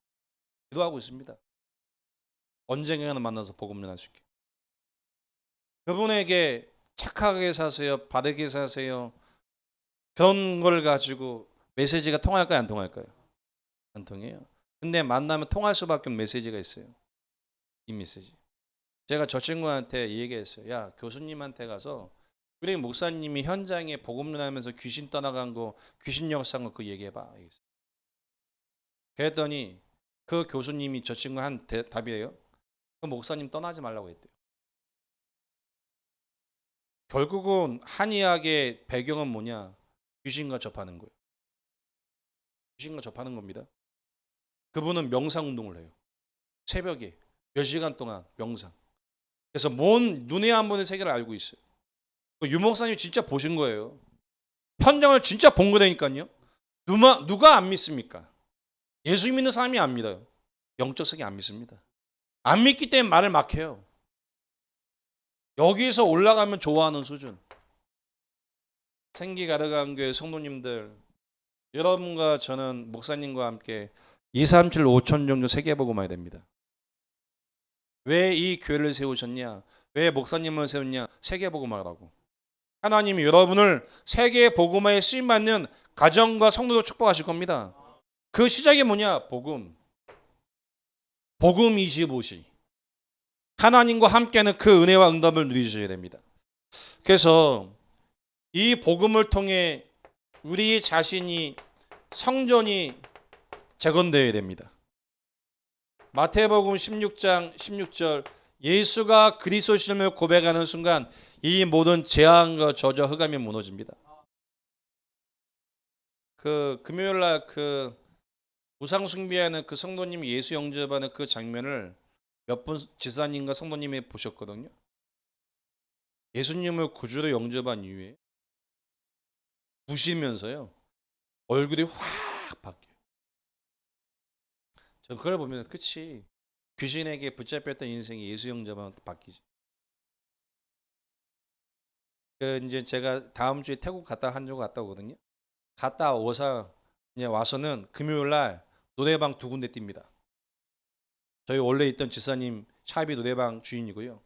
기도하고 있습니다. 언젠가는 만나서 복음 전할 수 있게. 그분에게 착하게 사세요, 바르게 사세요, 그런 걸 가지고 메시지가 통할까요, 안 통할까요? 안 통해요. 근데 만나면 통할 수밖에 없는 메시지가 있어요. 이 메시지. 제가 저 친구한테 얘기했어요. 야, 교수님한테 가서 우리 목사님이 현장에 복음 전하면서 귀신 떠나간 거, 귀신 역사한 거, 그 얘기해봐. 그랬더니 그 교수님이 저 친구 한 답이에요. 그 목사님 떠나지 말라고 했대요. 결국은 한의학의 배경은 뭐냐? 귀신과 접하는 거예요. 귀신과 접하는 겁니다. 그분은 명상 운동을 해요. 새벽에 몇 시간 동안 명상. 그래서 눈에 한 번의 세계를 알고 있어요. 유 목사님 진짜 보신 거예요. 현장을 진짜 본 거라니까요. 누가 안 믿습니까? 예수 믿는 사람이 안 믿어요. 영적 세계 안 믿습니다. 안 믿기 때문에 말을 막 해요. 여기에서 올라가면 좋아하는 수준. 생기 가르간 교회 성도님들, 여러분과 저는 목사님과 함께 2, 3, 7, 5천 정도 세계복음화해야 됩니다. 왜 이 교회를 세우셨냐? 왜 목사님을 세웠냐? 세계복음화라고. 하나님이 여러분을 세계복음화에 쓰임받는 가정과 성도로 축복하실 겁니다. 그 시작이 뭐냐? 복음 25시. 하나님과 함께하는 그 은혜와 응답을 누리셔야 됩니다. 그래서 이 복음을 통해 우리 자신이 성전이 재건되어야 됩니다. 마태복음 16장 16절 예수가 그리스도심을 고백하는 순간 이 모든 재앙과 저주와 흑암이 무너집니다. 그 금요일날 그 우상 숭배하는 그 성도님이 예수 영접하는 그 장면을 몇 분 지사님과 성도님이 보셨거든요. 예수님을 구주로 영접한 이후에 부시면서요 얼굴이 확 바뀌어요. 전 그걸 보면 그치 귀신에게 붙잡혔던 인생이 예수 영접하면 바뀌지. 이제 제가 다음 주에 태국 한주 갔다 오거든요. 갔다 오서 이제 와서는 금요일 날 노래방 2군데 띱니다. 저희 원래 있던 지사님 샵이 노래방 주인이고요.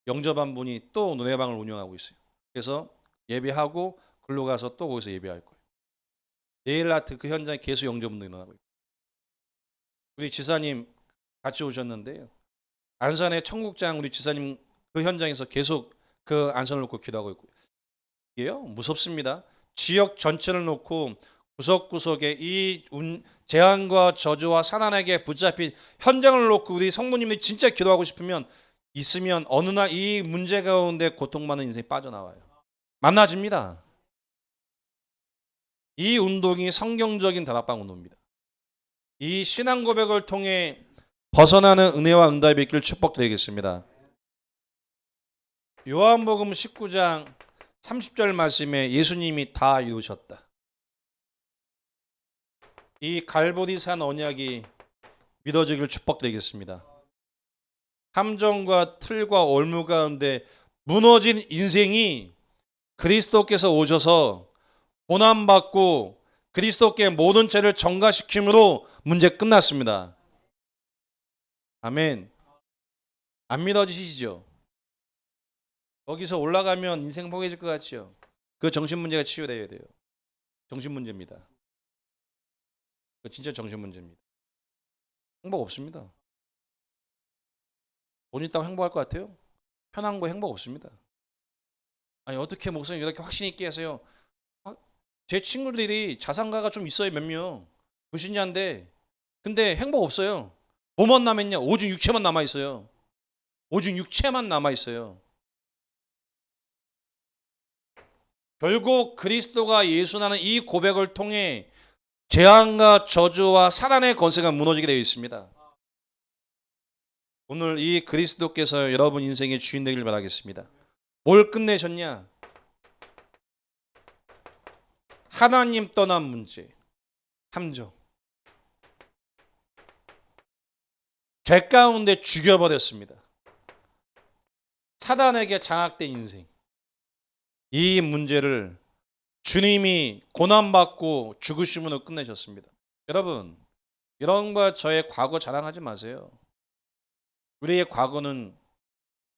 영접한 분이 또 노래방을 운영하고 있어요. 그래서 예배하고 글로 가서 또 거기서 예배할 거예요. 내일 날 그 현장에 계속 영접운동이 일어나고 있어요. 우리 지사님 같이 오셨는데요. 안산의 청국장 우리 지사님 그 현장에서 계속 그 안산을 놓고 기도하고 있고 이게요 무섭습니다. 지역 전체를 놓고 구석구석에 이 재앙과 저주와 사난에게 붙잡힌 현장을 놓고 우리 성도님들이 진짜 기도하고 싶으면 있으면 어느 날 이 문제 가운데 고통받는 인생이 빠져나와요. 만나집니다. 이 운동이 성경적인 다락방 운동입니다. 이 신앙 고백을 통해 벗어나는 은혜와 응답이 있기를 축복드리겠습니다. 요한복음 19장 30절 말씀에 예수님이 다 이루셨다. 이 갈보리산 언약이 믿어지기를 축복드리겠습니다. 함정과 틀과 올무 가운데 무너진 인생이 그리스도께서 오셔서 고난받고 그리스도께 모든 죄를 전가시킴으로 문제 끝났습니다. 아멘. 안 믿어지시죠? 거기서 올라가면 인생 포개질 것 같죠? 그 정신 문제가 치유되어야 돼요. 정신 문제입니다. 그 진짜 정신 문제입니다. 행복 없습니다. 돈 있다고 행복할 것 같아요? 편한 거 행복 없습니다. 아니 어떻게 목사님 이렇게 확신 있게 하세요? 제 친구들이 자산가가 좀 있어요. 몇 명. 불신자인데 근데 행복 없어요. 뭐만 남았냐? 오직 육체만 남아있어요. 오직 육체만 남아있어요. 결국 그리스도가 예수라는 이 고백을 통해 재앙과 저주와 사단의 권세가 무너지게 되어 있습니다. 오늘 이 그리스도께서 여러분 인생의 주인 되길 바라겠습니다. 뭘 끝내셨냐? 하나님 떠난 문제, 함정. 죄 가운데 죽여버렸습니다. 사단에게 장악된 인생. 이 문제를 주님이 고난받고 죽으심으로 끝내셨습니다. 여러분, 여러분과 저의 과거 자랑하지 마세요. 우리의 과거는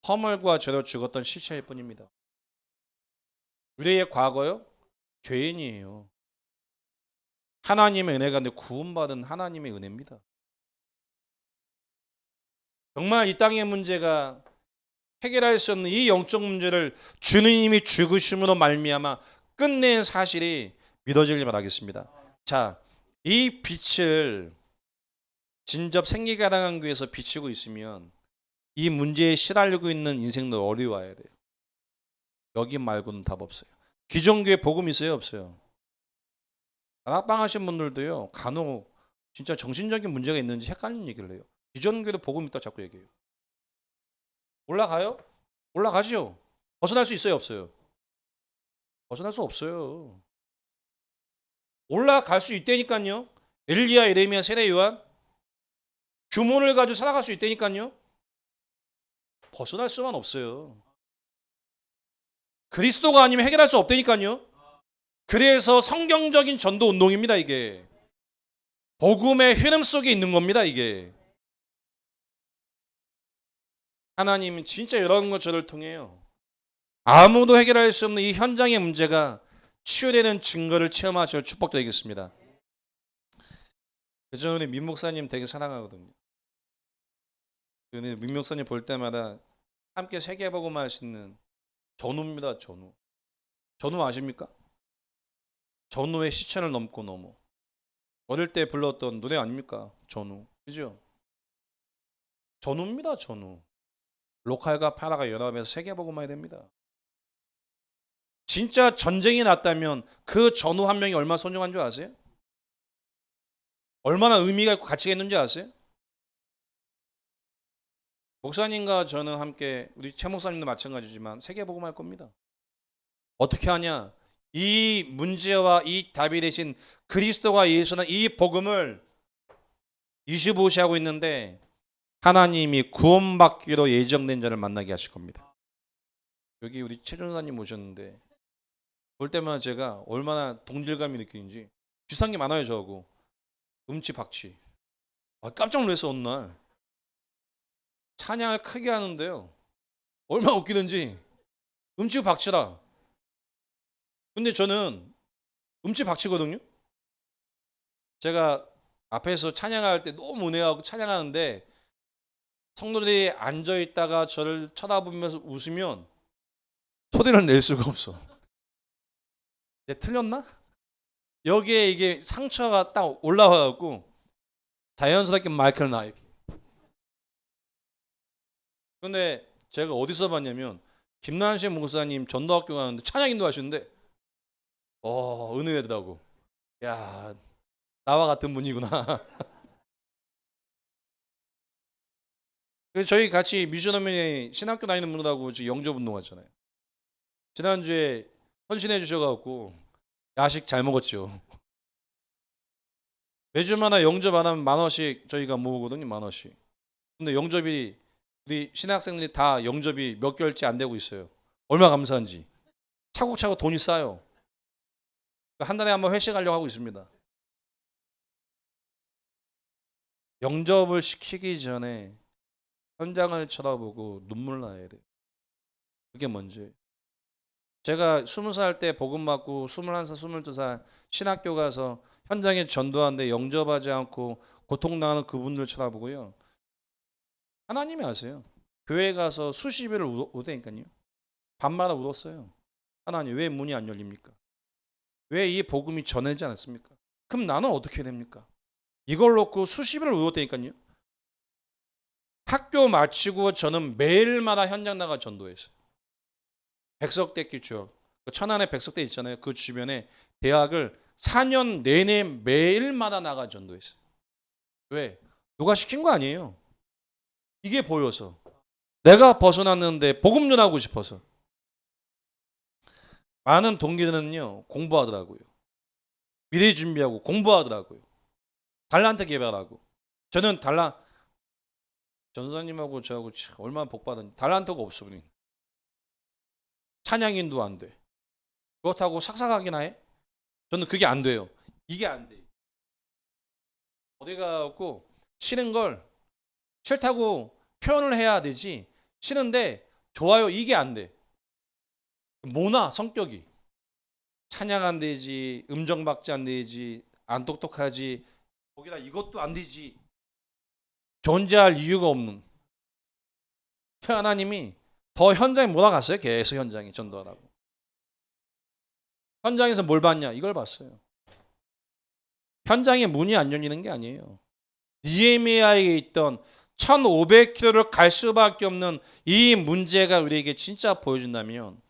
허물과 죄로 죽었던 시체일 뿐입니다. 우리의 과거요? 죄인이에요. 하나님의 은혜 가운데 구원받은 하나님의 은혜입니다. 정말 이 땅의 문제가 해결할 수 없는 이 영적 문제를 주님이 죽으심으로 말미암아 끝낸 사실이 믿어지길 바라겠습니다. 자, 이 빛을 진접 생기가당한 교회에서 비추고 있으면 이 문제에 시달리고 있는 인생도 어려워야 돼요. 여기 말고는 답 없어요. 기존교회 복음 있어요, 없어요? 다락방 하신 분들도요, 간혹 진짜 정신적인 문제가 있는지 헷갈리는 얘기를 해요. 기존교회도 복음 있다고 자꾸 얘기해요. 올라가요? 올라가죠. 벗어날 수 있어요, 없어요? 벗어날 수 없어요. 올라갈 수 있다니까요. 엘리야, 예레미야, 세례 요한 주문을 가지고 살아갈 수 있다니까요. 벗어날 수만 없어요. 그리스도가 아니면 해결할 수 없다니까요. 그래서 성경적인 전도 운동입니다, 이게. 복음의 흐름 속에 있는 겁니다, 이게. 하나님은 진짜 이런 것 저를 통해요. 아무도 해결할 수 없는 이 현장의 문제가 치유되는 증거를 체험하실 축복드리겠습니다. 그저 우리 민 목사님 되게 사랑하거든요. 민 목사님 볼 때마다 함께 세계복음 하시는 전우입니다, 전우. 전우 아십니까? 전우의 시천을 넘고 넘어. 어릴 때 불렀던 노래 아닙니까? 전우. 그죠? 전우입니다, 전우. 로컬과 파라가 연합해서 세계복음 해야 됩니다. 진짜 전쟁이 났다면 그 전우 한 명이 얼마나 소중한 줄 아세요? 얼마나 의미가 있고 가치가 있는지 아세요? 목사님과 저는 함께 우리 최 목사님도 마찬가지지만 세계복음 할 겁니다. 어떻게 하냐? 이 문제와 이 답이 되신 그리스도가 예수는 이 복음을 25시 하고 있는데 하나님이 구원받기로 예정된 자를 만나게 하실 겁니다. 여기 우리 최 전사님 오셨는데 볼 때마다 제가 얼마나 동질감이 느끼는지 비슷한 게 많아요, 저하고. 음치박치. 깜짝 놀랐어, 어느 날. 찬양을 크게 하는데요. 얼마나 웃기는지. 음치박치라. 근데 저는 음치박치거든요. 제가 앞에서 찬양할 때 너무 은혜하고 찬양하는데 성도들이 앉아있다가 저를 쳐다보면서 웃으면 소리를 낼 수가 없어. 내가 틀렸나? 여기에 이게 상처가 딱 올라와갖고 자연스럽게 마이크를 놔 이렇게. 근데 제가 어디서 봤냐면 김난식 목사님 전도학교 가는데 찬양 인도하시는데 은혜되더라고. 야, 나와 같은 분이구나. 그래서 저희 같이 미션어머니 신학교 다니는 분들하고 영접 운동하잖아요. 지난주에 헌신해 주셔갖고 야식 잘 먹었죠. 매주마다 영접 안 하면 10,000원씩 저희가 모으거든요. 10,000원씩. 근데 영접이 우리 신학생들이 다 영접이 몇 개월째 안 되고 있어요. 얼마나 감사한지. 차곡차곡 돈이 쌓여. 한 달에 한번 회식하려고 하고 있습니다. 영접을 시키기 전에 현장을 쳐다보고 눈물 나야 돼. 그게 뭔지. 제가 20살 때 복음 받고 21살, 22살 신학교 가서 현장에 전도하는데 영접하지 않고 고통당하는 그분들 쳐다보고요. 하나님이 아세요. 교회 가서 수십 일을 오다니까요. 밤마다 울었어요. 하나님 왜 문이 안 열립니까? 왜 이 복음이 전해지지 않았습니까? 그럼 나는 어떻게 됩니까? 이걸 놓고 수십 일을 울었다니까요. 학교 마치고 저는 매일마다 현장 나가 전도했어요. 백석대교 지역, 천안에 백석대 있잖아요. 그 주변에 대학을 4년 내내 매일마다 나가 전도했어요. 왜? 누가 시킨 거 아니에요. 이게 보여서. 내가 벗어났는데 복음 전하고 싶어서. 많은 동기들은요 공부하더라고요. 미래 준비하고 공부하더라고요. 달란트 개발하고. 저는 전사님하고 저하고 얼마나 복받은 달란트가 없어. 우리. 찬양인도 안 돼. 그렇다고 삭삭하기나 해? 저는 그게 안 돼요. 이게 안 돼. 어디 가고 싫은 걸 싫다고 표현을 해야 되지. 싫은데 좋아요 이게 안 돼. 모나 성격이. 찬양 안 되지. 음정박자 안 되지. 안 똑똑하지. 거기다 이것도 안 되지. 존재할 이유가 없는. 하나님이 더 현장에 몰아갔어요. 계속 현장에 전도하라고. 현장에서 뭘 봤냐? 이걸 봤어요. 현장에 문이 안 열리는 게 아니에요. 니에미야에 있던 1500km를 갈 수밖에 없는 이 문제가 우리에게 진짜 보여준다면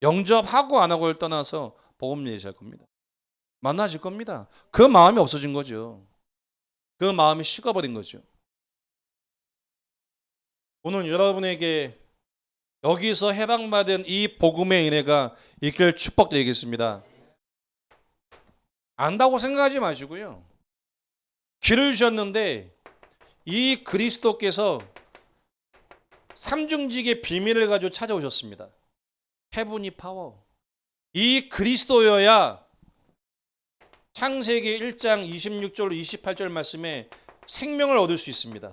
영접하고 안 하고를 떠나서 복음 예시할 겁니다. 만나질 겁니다. 그 마음이 없어진 거죠. 그 마음이 식어버린 거죠. 오늘 여러분에게 여기서 해방받은 이 복음의 은혜가 있길 축복드리겠습니다. 안다고 생각하지 마시고요. 길을 주셨는데 이 그리스도께서 삼중직의 비밀을 가지고 찾아오셨습니다. 헤브니 파워. 이 그리스도여야 창세기 1장 26절 28절 말씀에 생명을 얻을 수 있습니다.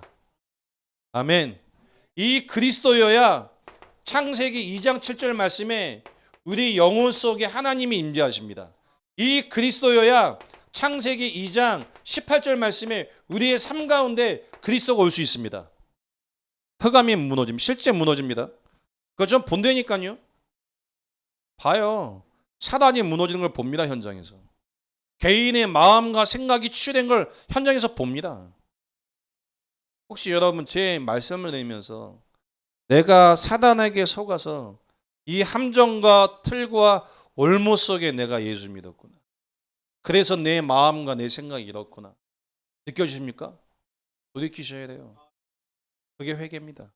아멘. 이 그리스도여야 창세기 2장 7절 말씀에 우리 영혼 속에 하나님이 임재하십니다. 이 그리스도여야 창세기 2장 18절 말씀에 우리의 삶 가운데 그리스도가 올 수 있습니다. 흑암이 무너집니다. 실제 무너집니다. 그거 좀 본다니까요. 봐요. 사단이 무너지는 걸 봅니다. 현장에서. 개인의 마음과 생각이 치유된 걸 현장에서 봅니다. 혹시 여러분 제 말씀을 내면서 내가 사단에게 속아서 이 함정과 틀과 올무 속에 내가 예수 믿었구나. 그래서 내 마음과 내 생각이 이렇구나. 느껴지십니까? 돌이키셔야 돼요. 그게 회개입니다.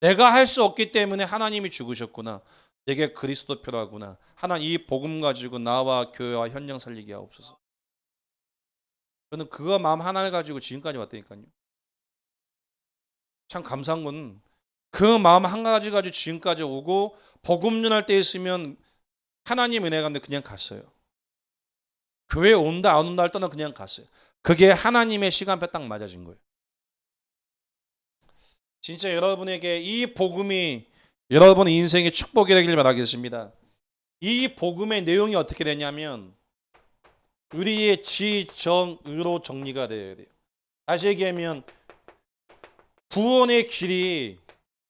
내가 할 수 없기 때문에 하나님이 죽으셨구나. 내게 그리스도 필요하구나. 하나님 이 복음 가지고 나와 교회와 현장 살리게 하옵소서. 저는 그거 마음 하나를 가지고 지금까지 왔다니까요. 참 감사한 건 그 마음 한 가지 가지고 지금까지 오고 복음 전할 때 있으면 하나님 은혜 가운데 그냥 갔어요. 교회 온다 안 온다 할 때는 그냥 갔어요. 그게 하나님의 시간표 딱 맞아진 거예요. 진짜 여러분에게 이 복음이 여러분 인생의 축복이 되길 바라겠습니다. 이 복음의 내용이 어떻게 되냐면 우리의 지정의로 정리가 되어야 돼요. 다시 얘기하면 구원의 길이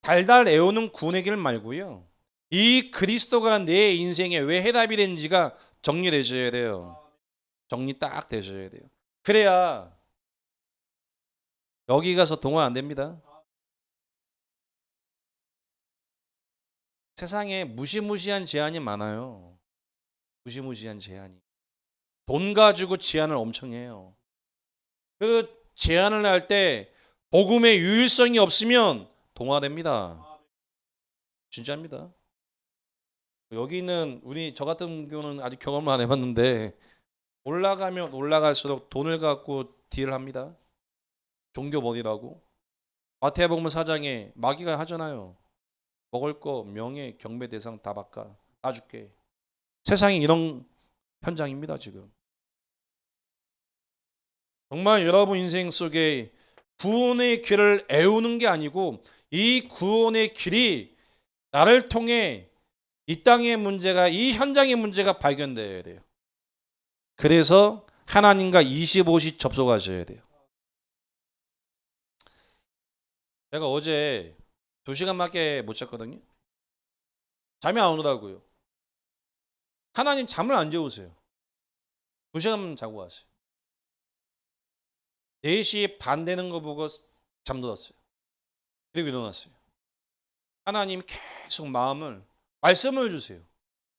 달달 애우는 구원의 길 말고요. 이 그리스도가 내 인생에 왜 해답이 되는지가 정리되셔야 돼요. 정리 딱 되셔야 돼요. 그래야 여기 가서 동원 안 됩니다. 세상에 무시무시한 제한이 많아요. 무시무시한 제한이. 돈 가지고 제한을 엄청 해요. 그 제한을 할 때 복음의 유일성이 없으면 동화됩니다. 진짜입니다. 여기 있는 우리 저 같은 경우는 아직 경험을 안 해봤는데 올라가면 올라갈수록 돈을 갖고 딜을 합니다. 종교머니라고. 마태복음 4장에 마귀가 하잖아요. 먹을 거, 명예, 경배 대상 다 바꿔. 다 줄게. 세상이 이런 현장입니다, 지금. 정말 여러분 인생 속에 구원의 길을 애우는 게 아니고 이 구원의 길이 나를 통해 이 땅의 문제가 이 현장의 문제가 발견되어야 돼요. 그래서 하나님과 25시 접속하셔야 돼요. 제가 어제 2시간밖에 못 잤거든요. 잠이 안 오더라고요. 하나님 잠을 안 재우세요. 2시간만 자고 왔어요. 4시 반 되는 거 보고 잠들었어요. 그리고 일어났어요. 하나님 계속 말씀을 주세요.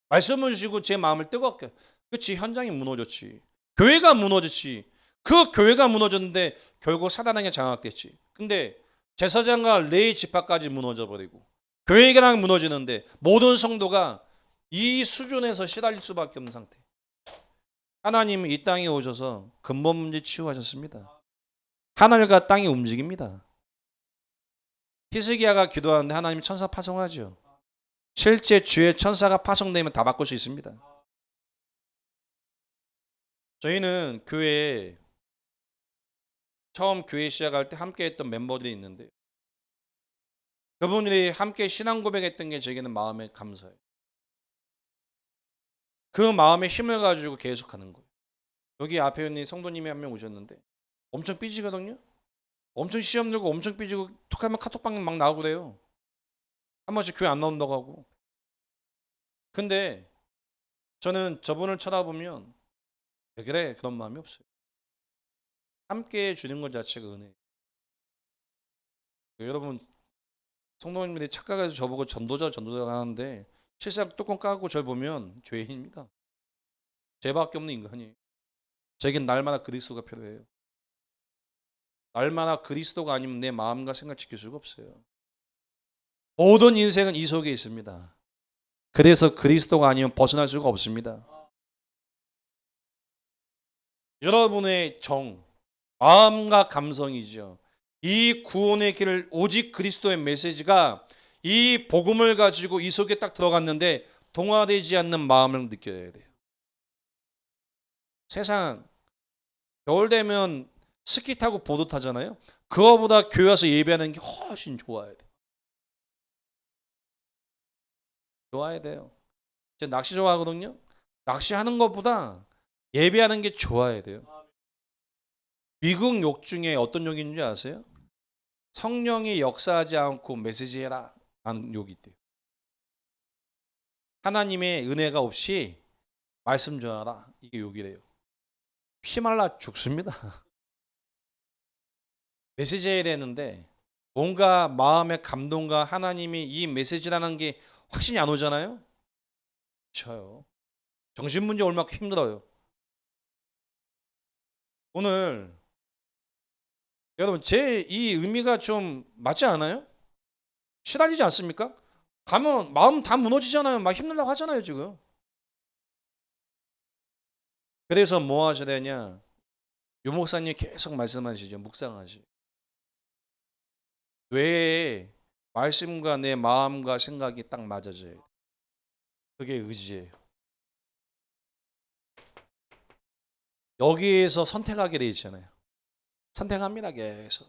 말씀을 주시고 제 마음을 뜨겁게. 그렇지, 현장이 무너졌지. 교회가 무너졌지. 그 교회가 무너졌는데 결국 사단에게 장악됐지. 근데 제사장과 레위 지파까지 무너져버리고 교회가 무너지는데 모든 성도가 이 수준에서 시달릴 수밖에 없는 상태. 하나님은 이 땅에 오셔서 근본 문제 치유하셨습니다. 하늘과 땅이 움직입니다. 히스기야가 기도하는데 하나님이 천사 파송하죠. 실제 주의 천사가 파송되면 다 바꿀 수 있습니다. 저희는 교회에 처음 교회 시작할 때 함께 했던 멤버들이 있는데 그분들이 함께 신앙 고백했던 게 저에게는 마음에 감사해요. 그 마음의 힘을 가지고 계속 하는 거예요. 여기 앞에 있는 성도님이 한 명 오셨는데 엄청 삐지거든요. 엄청 시험 들고 엄청 삐지고 툭하면 카톡방 막 나오고 그래요. 한 번씩 교회 안 나온다고 하고. 근데 저는 저분을 쳐다보면 왜 그래? 그런 마음이 없어요. 함께 해주는 것 자체가 은혜예요. 여러분 성도님들이 착각해서 저보고 전도자 하는데 실상 뚜껑 까고 절 보면 죄인입니다. 죄밖에 없는 인간이에요. 제겐 날마다 그리스도가 필요해요. 날마다 그리스도가 아니면 내 마음과 생각 지킬 수가 없어요. 모든 인생은 이 속에 있습니다. 그래서 그리스도가 아니면 벗어날 수가 없습니다. 여러분의 정, 마음과 감성이죠. 이 구원의 길을 오직 그리스도의 메시지가 이 복음을 가지고 이 속에 딱 들어갔는데 동화되지 않는 마음을 느껴야 돼요. 세상 겨울 되면 스키 타고 보드 타잖아요. 그거보다 교회 와서 예배하는 게 훨씬 좋아야 돼요. 좋아야 돼요. 제가 낚시 좋아하거든요. 낚시하는 것보다 예배하는 게 좋아야 돼요. 미국 욕 중에 어떤 욕이 있는지 아세요? 성령이 역사하지 않고 메시지해라 하는 욕이 있대요. 하나님의 은혜가 없이 말씀 전하라, 이게 욕이래요. 피말라 죽습니다. 메시지해야 되는데 뭔가 마음의 감동과 하나님이 이 메시지라는 게 확신이 안 오잖아요. 저요. 정신문제 얼마나 힘들어요. 오늘 여러분 제 이 의미가 좀 맞지 않아요? 시달리지 않습니까? 가면 마음 다 무너지잖아요. 막 힘들다고 하잖아요 지금. 그래서 뭐 하셔야 되냐? 유 목사님 계속 말씀하시죠. 묵상하시. 뇌에 말씀과 내 마음과 생각이 딱 맞아져요. 그게 의지예요. 여기에서 선택하게 돼 있잖아요. 선택합니다 계속.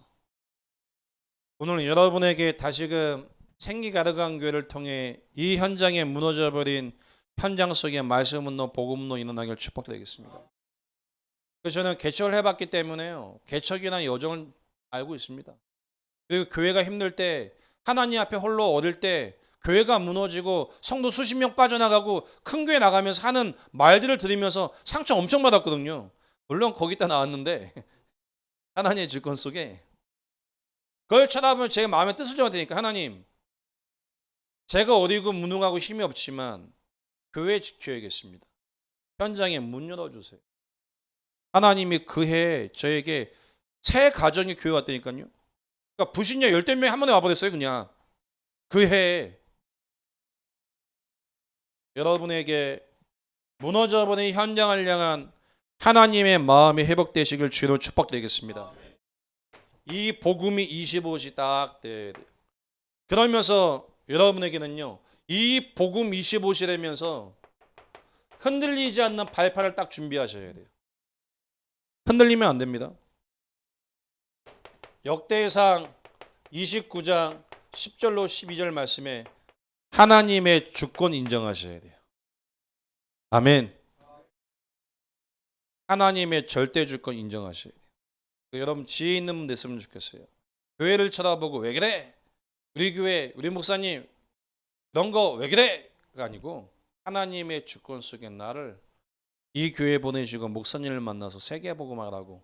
오늘 여러분에게 다시금 생기가득한 교회를 통해 이 현장에 무너져버린 현장 속에 말씀은로 복음으로 일어나기를 축복드리겠습니다. 그래서 저는 개척을 해봤기 때문에요. 개척이나 여정을 알고 있습니다. 그리고 교회가 힘들 때 하나님 앞에 홀로 얻을 때 교회가 무너지고 성도 수십 명 빠져나가고 큰 교회 나가면서 하는 말들을 들으면서 상처 엄청 받았거든요. 물론 거기다 나왔는데 하나님의 주권 속에 그걸 쳐다보면 제 마음에 뜻을 줘야 되니까 하나님 제가 어리고 무능하고 힘이 없지만 교회 지켜야겠습니다. 현장에 문 열어주세요. 하나님이 그 해에 저에게 새 가정이 교회 왔다니까요. 그러니까 부신녀 10명이 한 번에 와버렸어요. 그냥 그 해에 여러분에게 무너져버린 현장을 향한 하나님의 마음이 회복되시길 주로 축복드리겠습니다. 이 복음이 25시 딱 돼야 돼요. 그러면서 여러분에게는요 이 복음 25시라면서 흔들리지 않는 발판을 딱 준비하셔야 돼요. 흔들리면 안 됩니다. 역대상 29장 10절로 12절 말씀에 하나님의 주권 인정하셔야 돼요. 아멘. 하나님의 절대 주권 인정하셔야 돼요. 여러분 지혜 있는 분 됐으면 좋겠어요. 교회를 쳐다보고 왜 그래? 우리 교회 우리 목사님 이런 거 왜 그래?가 아니고 하나님의 주권 속에 나를 이 교회에 보내시고 목사님을 만나서 세계복음하라고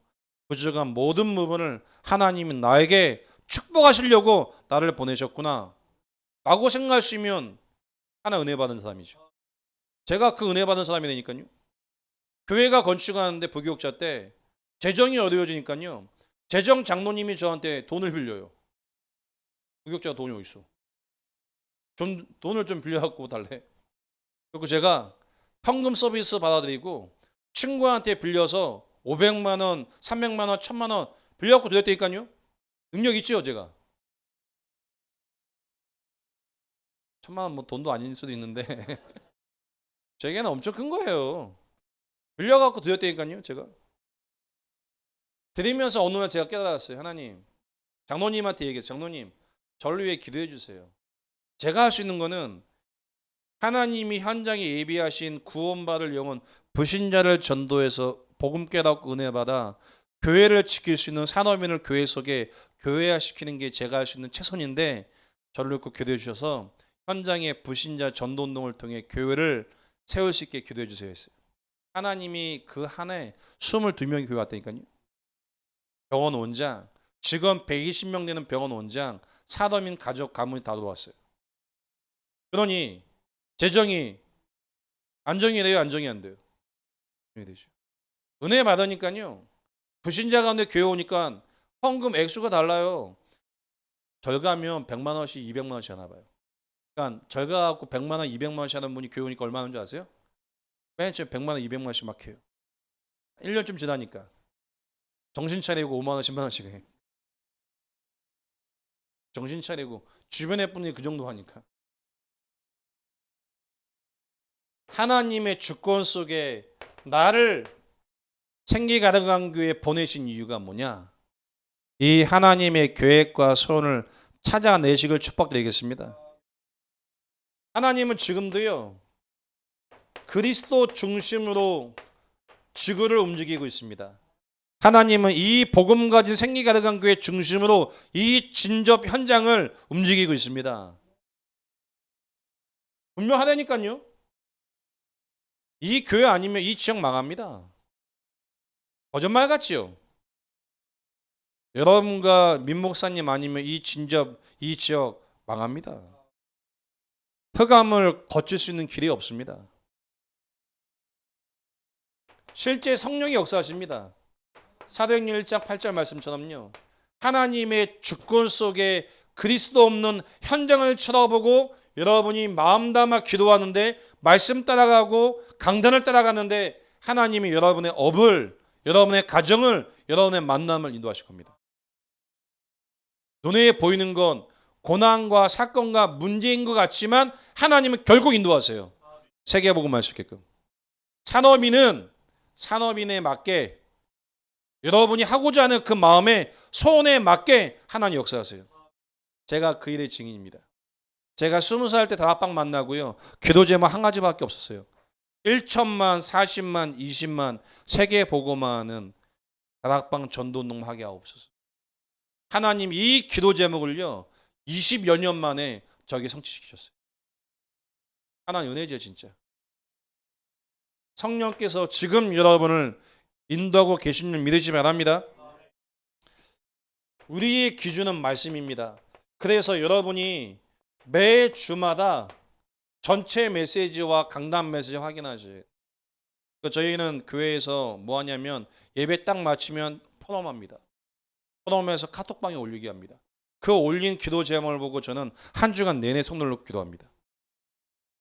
부족한 모든 부분을 하나님이 나에게 축복하시려고 나를 보내셨구나 라고 생각하시면 하나 은혜 받은 사람이죠. 제가 그 은혜 받은 사람이 되니까요. 교회가 건축하는데 부교육자 때 재정이 어려워지니까요. 재정 장로님이 저한테 돈을 빌려요. 부교육자가 돈이 어디 있어? 돈을 좀 빌려갖고 달래. 그리고 제가 현금 서비스 받아들이고 친구한테 빌려서 500만 원, 300만 원, 1000만 원 빌려갖고 드렸다니까요. 능력 있죠 제가. 1000만 원 뭐 돈도 아닐 수도 있는데 제게는 엄청 큰 거예요. 빌려갖고 드렸다니까요 제가. 드리면서 어느 날 제가 깨달았어요. 하나님 장로님한테 얘기해요. 장로님 저를 위해 기도해 주세요. 제가 할 수 있는 거는 하나님이 현장에 예비하신 구원받을 영혼 불신자를 전도해서 복음 깨닫고 은혜 받아 교회를 지킬 수 있는 산업인을 교회 속에 교회화시키는 게 제가 할 수 있는 최선인데 저를 놓고 기도해 주셔서 현장에 불신자 전도 운동을 통해 교회를 세울 수 있게 기도해 주세요 했어요. 하나님이 그 한 해 22명이 교회 왔다니까요. 병원 원장, 직원 120명 되는 병원 원장, 산업인 가족 가문이 다 들어왔어요. 그러니 재정이 안정이 돼요, 안정이 안 돼요? 안정이 되죠. 은혜 받으니까요. 불신자 가운데 교회 오니까 헌금 액수가 달라요. 절가면 100만 원씩 200만 원씩 하나 봐요. 그러니까 절가 갖고 100만 원, 200만 원씩 하는 분이 교회 오니까 얼마 하는 줄 아세요? 맨 처음에 100만 원, 200만 원씩 막 해요. 1년쯤 지나니까 정신 차리고 5만 원, 10만 원씩 해. 정신 차리고 주변의 분이 그 정도 하니까. 하나님의 주권 속에 나를 생기 가득한 교회에 보내신 이유가 뭐냐? 이 하나님의 계획과 소원을 찾아내시길 축복드리겠습니다. 하나님은 지금도요, 그리스도 중심으로 지구를 움직이고 있습니다. 하나님은 이 복음 가진 생기 가득한 교회 중심으로 이 진접 현장을 움직이고 있습니다. 분명하다니까요. 이 교회 아니면 이 지역 망합니다. 거짓말 같지요. 여러분과 민 목사님 아니면 이 진접 이 지역 망합니다. 흑암을 거칠 수 있는 길이 없습니다. 실제 성령이 역사하십니다. 사도행전 1장 8절 말씀처럼요. 하나님의 주권 속에 그리스도 없는 현장을 쳐다보고 여러분이 마음 담아 기도하는데 말씀 따라가고 강단을 따라가는데 하나님이 여러분의 업을, 여러분의 가정을, 여러분의 만남을 인도하실 겁니다. 눈에 보이는 건 고난과 사건과 문제인 것 같지만 하나님은 결국 인도하세요. 세계복음할 수 있게끔. 산업인에 맞게 여러분이 하고자 하는 그 마음의 소원에 맞게 하나님 역사하세요. 제가 그 일의 증인입니다. 제가 20살 때 다락방 만나고요. 기도 제목 한 가지밖에 없었어요. 1천만, 40만, 20만 세계복음화는 다락방 전도운동 하게 하옵소서. 하나님 이 기도 제목을요. 20여 년 만에 저에게 성취시키셨어요. 하나님 은혜죠 진짜. 성령께서 지금 여러분을 인도하고 계신 줄 믿으시 바랍니다. 우리의 기준은 말씀입니다. 그래서 여러분이 매 주마다 전체 메시지와 강단 메시지 확인하셔요. 저희는 교회에서 뭐 하냐면 예배 딱 마치면 포럼합니다. 포럼에서 카톡방에 올리게 합니다. 그 올린 기도 제목을 보고 저는 한 주간 내내 손을 기도합니다.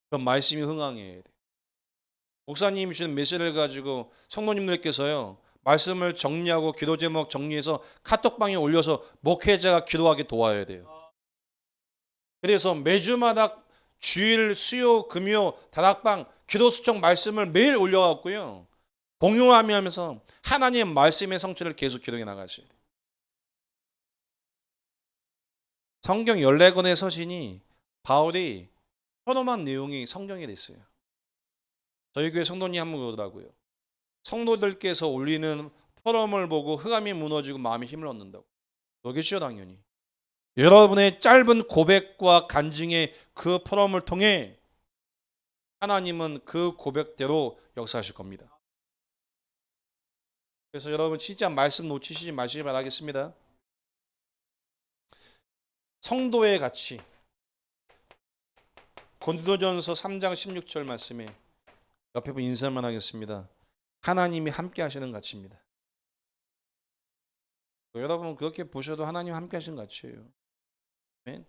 그 말씀이 흥황해야 돼. 목사님이 주는 메시지를 가지고 성도님들께서요 말씀을 정리하고 기도 제목 정리해서 카톡방에 올려서 목회자가 기도하게 도와야 돼요. 그래서 매주마다 주일, 수요, 금요, 다락방 기도 수청 말씀을 매일 올려갖고요 공유하면서 하나님의 말씀의 성취를 계속 기도해 나가셔야 돼요. 성경 14권의 서신이 바울이 선언한 내용이 성경에 됐어요. 저희 교회 성도님 한 분 그러더라고요. 성도들께서 올리는 포럼을 보고 흑암이 무너지고 마음에 힘을 얻는다고. 그러겠죠 당연히. 여러분의 짧은 고백과 간증의 그 포럼을 통해 하나님은 그 고백대로 역사하실 겁니다. 그래서 여러분 진짜 말씀 놓치시지 마시기 바라겠습니다. 성도의 가치. 고린도전서 3장 16절 말씀에 옆에 분 인사만 하겠습니다. 하나님이 함께 하시는 가치입니다. 여러분 그렇게 보셔도 하나님 함께 하시는 가치예요. 아멘.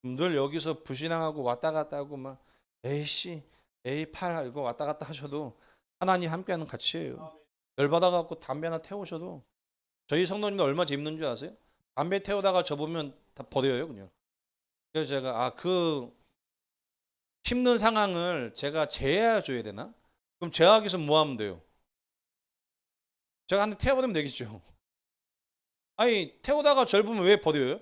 늘 여기서 불신앙하고 왔다 갔다 하고 막 A씨, A8 이거 왔다 갔다 하셔도 하나님 함께 하는 가치예요. 열받아 갖고 담배 하나 태우셔도 저희 성도님들 얼마나 재밌는 줄 아세요? 담배 태우다가 접으면 다 버려요 그냥. 그래서 제가 그 힘든 상황을 제가 제해해 줘야 되나? 그럼 제하기 위해서 뭐 하면 돼요? 제가 한 대 태워버리면 되겠죠. 아니 태우다가 절부면 왜 버려요?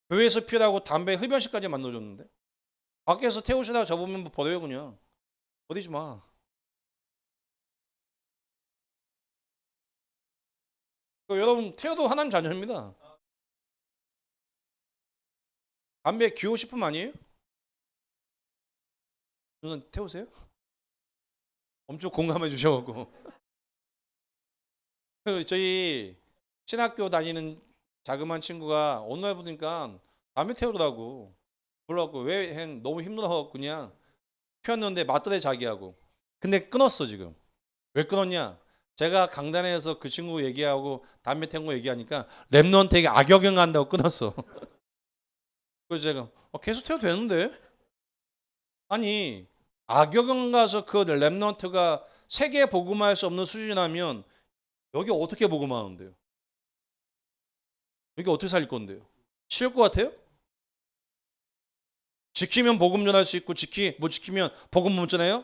교회에서 피우라고 담배 흡연실까지 만들어줬는데 밖에서 태우시다가 접으면 뭐 버려요 그냥. 버리지 마. 여러분 태워도 하나님 자녀입니다. 담배 기호식품 아니에요? 저는 태우세요? 엄청 공감해 주셔가지고 저희 신학교 다니는 자그마한 친구가 어느 날 보니까 담배 태우더라고. 몰라갖고 왜 너무 힘들어갖고 그냥 폈는데 맞더래 자기하고. 근데 끊었어 지금. 왜 끊었냐? 제가 강단에서 그 친구 얘기하고 담배 태운 거 얘기하니까 랩넌트에게 악영향한다고 끊었어. 그래서 제가 계속 태워도 되는데? 아니 악영향 가서 그 랩넌트가 세계 복음화할 수 없는 수준이라면 여기 어떻게 복음화하는데요? 여기 어떻게 살릴 건데요? 쉬울 것 같아요? 지키면 복음 전할 수 있고 못 지키면 복음 못 전해요?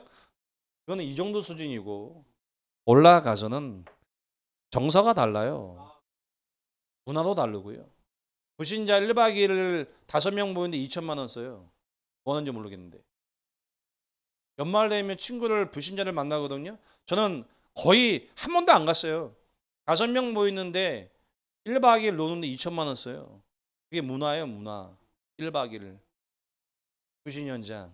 그거는 이 정도 수준이고 올라가서는 정서가 달라요. 문화도 다르고요. 불신자 1박 2일을 5명 모였는데 2천만 원 써요. 뭐 하는지 모르겠는데. 연말 되면 친구를 불신자를 만나거든요. 저는 거의 한 번도 안 갔어요. 5명 모였는데 1박 2일 노는데 2천만 원 써요. 그게 문화예요, 문화. 1박 2일. 불신 현장.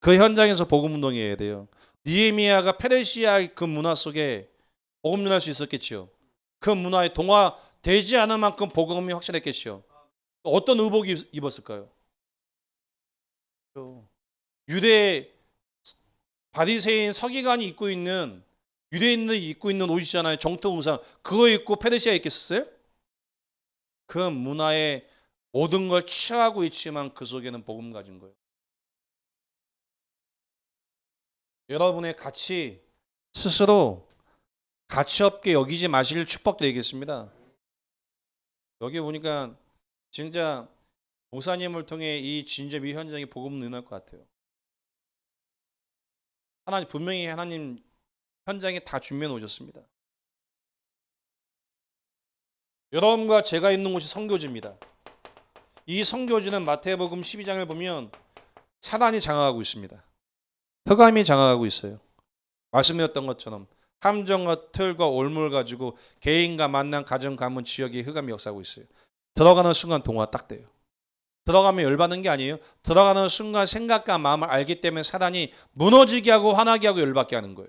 그 현장에서 복음 운동해야 돼요. 니에미야가 페르시아 그 문화 속에 복음 전할 수 있었겠지요. 그 문화에 동화되지 않은 만큼 복음이 확실했겠지요. 어떤 의복 입었을까요? 유대 바리새인 서기관이 입고 있는 유대인들이 입고 있는 옷이잖아요. 정통 의상. 그거 입고 페르시아에 있겠었어요? 그 문화의 모든 걸 취하고 있지만 그 속에는 복음 가진 거예요. 여러분의 가치 스스로 가치 없게 여기지 마실 축복드리겠습니다. 여기 보니까 진짜 목사님을 통해 이 진접 이 현장에 복음을 능할 것 같아요. 하나님 분명히 하나님 현장에 다 준비해 놓으셨습니다. 여러분과 제가 있는 곳이 선교지입니다. 이 선교지는 마태복음 12장을 보면 사단이 장악하고 있습니다. 흑암이 장악하고 있어요. 말씀드렸던 것처럼 함정과 틀과 올무를 가지고 개인과 만난 가정 가문 지역에 흑암이 역사하고 있어요. 들어가는 순간 동화 딱 돼요. 들어가면 열받는 게 아니에요. 들어가는 순간 생각과 마음을 알기 때문에 사단이 무너지게 하고 화나게 하고 열받게 하는 거예요.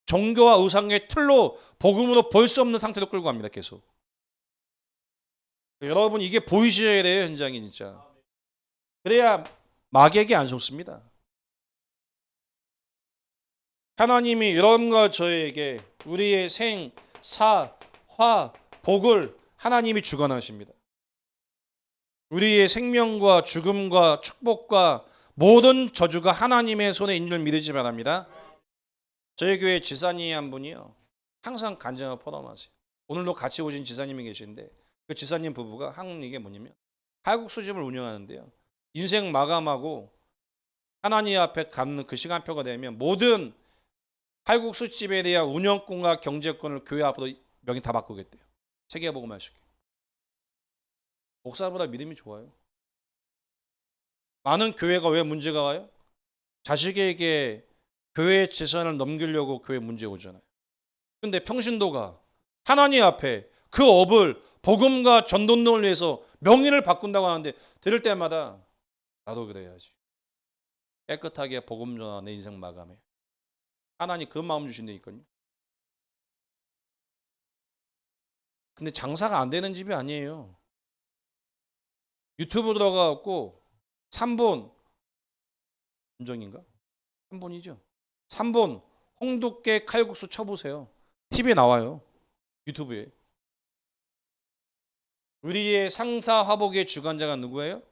종교와 우상의 틀로 복음으로 볼 수 없는 상태로 끌고 갑니다. 계속. 여러분 이게 보이셔야 돼요. 현장이 진짜. 그래야 마귀에게 안 속습니다. 하나님이 여러분과 저에게 우리의 생, 사, 화, 복을 하나님이 주관하십니다. 우리의 생명과 죽음과 축복과 모든 저주가 하나님의 손에 있는 줄 믿으시 바랍니다. 저희 교회 지사님 한 분이요. 항상 간증을 포럼하세요. 오늘도 같이 오신 지사님이 계신데 그 지사님 부부가 하는 얘기가 뭐냐면 칼국수집을 운영하는데요. 인생 마감하고 하나님 앞에 갚는 그 시간표가 되면 모든 칼국수집에 대한 운영권과 경제권을 교회 앞으로 명의 다 바꾸겠대요. 세계복음화 시켜. 목사보다 믿음이 좋아요. 많은 교회가 왜 문제가 와요? 자식에게 교회의 재산을 넘기려고 교회 문제 오잖아요. 근데 평신도가 하나님 앞에 그 업을 복음과 전도운동을 위해서 명의를 바꾼다고 하는데 들을 때마다 나도 그래야지. 깨끗하게 복음 전하 내 인생 마감해. 하나님 그 마음 주신다니까요. 근데 장사가 안 되는 집이 아니에요. 유튜브 들어가갖고 3본 음정인가? 3본이죠. 3본 홍두깨 칼국수 쳐보세요. TV에 나와요. 유튜브에. 우리의 상사화복의 주관자가 누구예요?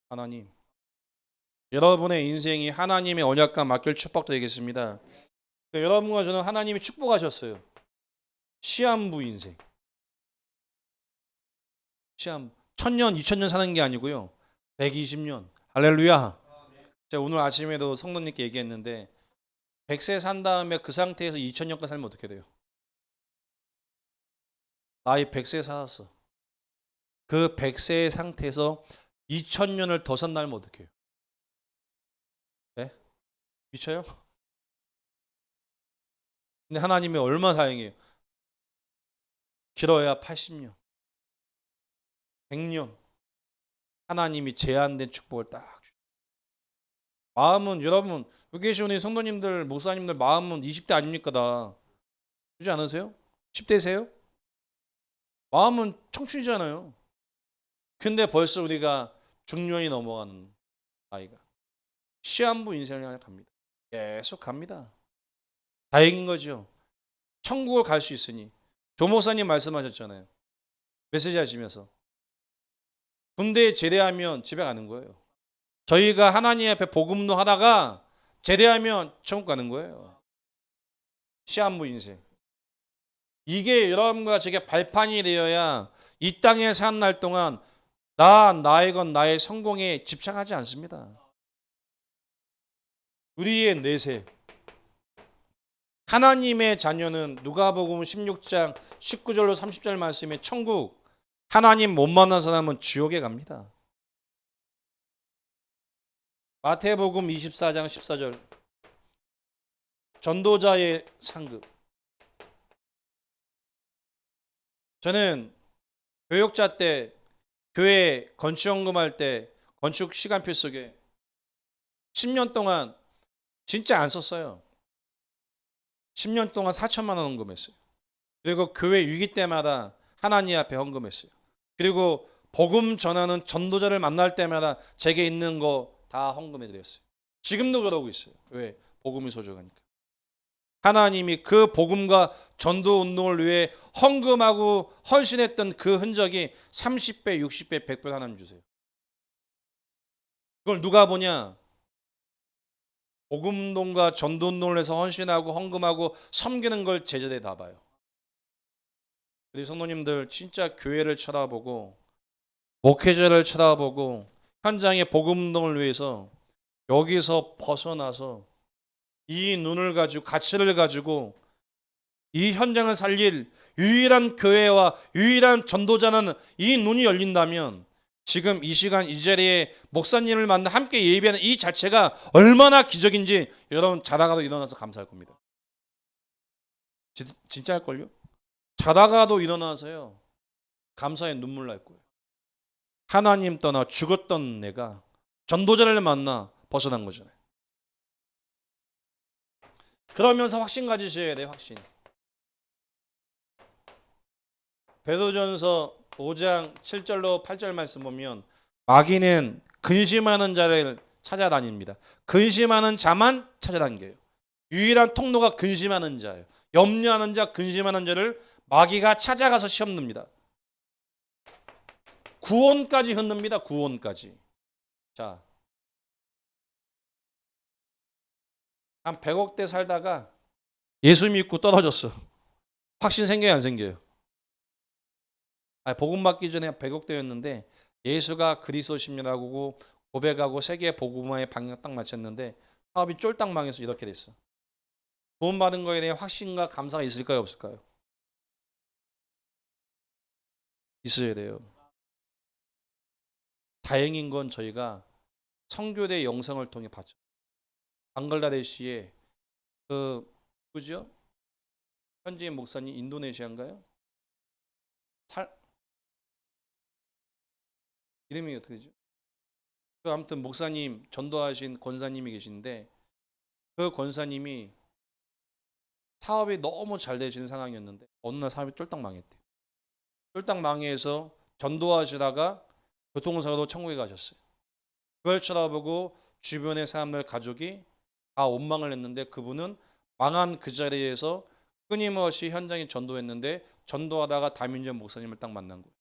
하나님. 여러분의 인생이 하나님의 언약과 맡길 축복드리겠습니다. 여러분과 저는 하나님이 축복하셨어요. 시한부 인생. 시한부. 1000년, 2000년 사는 게 아니고요. 120년. 할렐루야. 제가 오늘 아침에도 성도님께 얘기했는데 100세 산 다음에 그 상태에서 2000년간 살면 어떻게 돼요? 나이 100세 살았어. 그 100세의 상태에서 2000년을 더 산다면 어떻게 해요? 네? 미쳐요? 근데 하나님이 얼마나 다행이에요. 길어야 80년, 100년. 하나님이 제한된 축복을 딱 주죠. 마음은 여러분 여기 계신 우리 성도님들 목사님들 마음은 20대 아닙니까 다. 그렇지 않으세요? 10대세요? 마음은 청춘이잖아요. 근데 벌써 우리가 중년이 넘어가는 나이가 시한부 인생을 향해 갑니다. 계속 갑니다. 다행인 거죠. 천국을 갈 수 있으니. 조 목사님 말씀하셨잖아요. 메시지 하시면서 군대에 제대하면 집에 가는 거예요. 저희가 하나님 앞에 복음도 하다가 제대하면 천국 가는 거예요. 시한부 인생. 이게 여러분과 제게 발판이 되어야 이 땅에 사는 날 동안 나의 건 나의 성공에 집착하지 않습니다. 우리의 내세. 하나님의 자녀는 누가복음 16장 19절로 30절 말씀에 천국, 하나님 못 만난 사람은 지옥에 갑니다. 마태복음 24장 14절 전도자의 상급. 저는 교역자 때 교회 건축연금할 때 건축 시간표 속에 10년 동안 진짜 안 썼어요. 10년 동안 4천만 원 헌금했어요. 그리고 교회 위기 때마다 하나님 앞에 헌금했어요. 그리고 복음 전하는 전도자를 만날 때마다 제게 있는 거 다 헌금해 드렸어요. 지금도 그러고 있어요. 왜? 복음이 소중하니까. 하나님이 그 복음과 전도 운동을 위해 헌금하고 헌신했던 그 흔적이 30배, 60배, 100배 하나님 주세요. 그걸 누가 보냐? 복음운동과 전도운동을 해서 헌신하고 헌금하고 섬기는 걸 제자들이 다 봐요. 우리 성도님들 진짜 교회를 쳐다보고 목회자를 쳐다보고 현장의 복음운동을 위해서 여기서 벗어나서 이 눈을 가지고 가치를 가지고 이 현장을 살릴 유일한 교회와 유일한 전도자는 이 눈이 열린다면 지금 이 시간 이 자리에 목사님을 만나 함께 예배하는 이 자체가 얼마나 기적인지 여러분 자다가도 일어나서 감사할 겁니다. 진짜 할걸요? 자다가도 일어나서요 감사의 눈물 날 거예요. 하나님 떠나 죽었던 내가 전도자를 만나 벗어난 거잖아요. 그러면서 확신 가지셔야 돼요. 확신. 베드로전서 5장 7절로 8절 말씀 보면 마귀는 근심하는 자를 찾아다닙니다. 근심하는 자만 찾아다녀요. 유일한 통로가 근심하는 자예요. 염려하는 자, 근심하는 자를 마귀가 찾아가서 시험 듭니다. 구원까지 흔듭니다. 구원까지. 자, 한 100억대 살다가 예수 믿고 떨어졌어. 확신 생겨요, 안 생겨요? 복음 받기 전에 100억대였는데 예수가 그리스도십니다고 고백하고 세계 복음화의 방향 딱 맞췄는데 사업이 쫄딱 망해서 이렇게 됐어. 구원 받은 거에 대한 확신과 감사가 있을까요, 없을까요? 있어야 돼요. 다행인 건 저희가 성교대 영상을 통해 봤죠. 방글라데시에 누구죠? 현지인 목사님 인도네시아인가요? 이름이 어떻게 되죠? 아무튼 목사님 전도하신 권사님이 계신데 그 권사님이 사업이 너무 잘 되시는 상황이었는데 어느 날 사업이 쫄딱 망했대요. 쫄딱 망해서 전도하시다가 교통사고로 천국에 가셨어요. 그걸 쳐다보고 주변의 사람들 가족이 다 원망을 했는데 그분은 망한 그 자리에서 끊임없이 현장에 전도했는데 전도하다가 다민전 목사님을 딱 만난 거예요.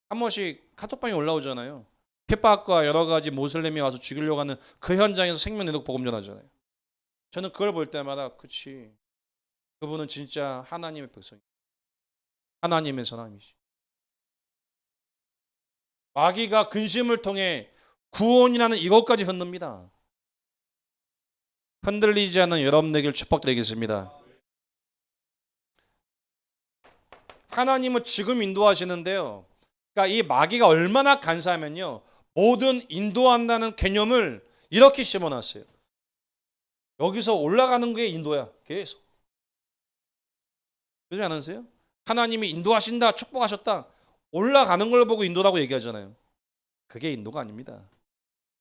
한 번씩 카톡방에 올라오잖아요. 핍박과 여러 가지 모슬렘이 와서 죽이려고 하는 그 현장에서 생명 내놓고 복음 전하잖아요. 저는 그걸 볼 때마다 그치, 그분은 진짜 하나님의 백성이에요. 하나님의 사람이시. 마귀가 근심을 통해 구원이라는 이것까지 흔듭니다. 흔들리지 않는 여러분 되길 축복드리겠습니다. 하나님은 지금 인도하시는데요. 그러니까 이 마귀가 얼마나 간사하면요. 모든 인도한다는 개념을 이렇게 심어놨어요. 여기서 올라가는 게 인도야. 계속. 그러지 않으세요? 하나님이 인도하신다, 축복하셨다. 올라가는 걸 보고 인도라고 얘기하잖아요. 그게 인도가 아닙니다.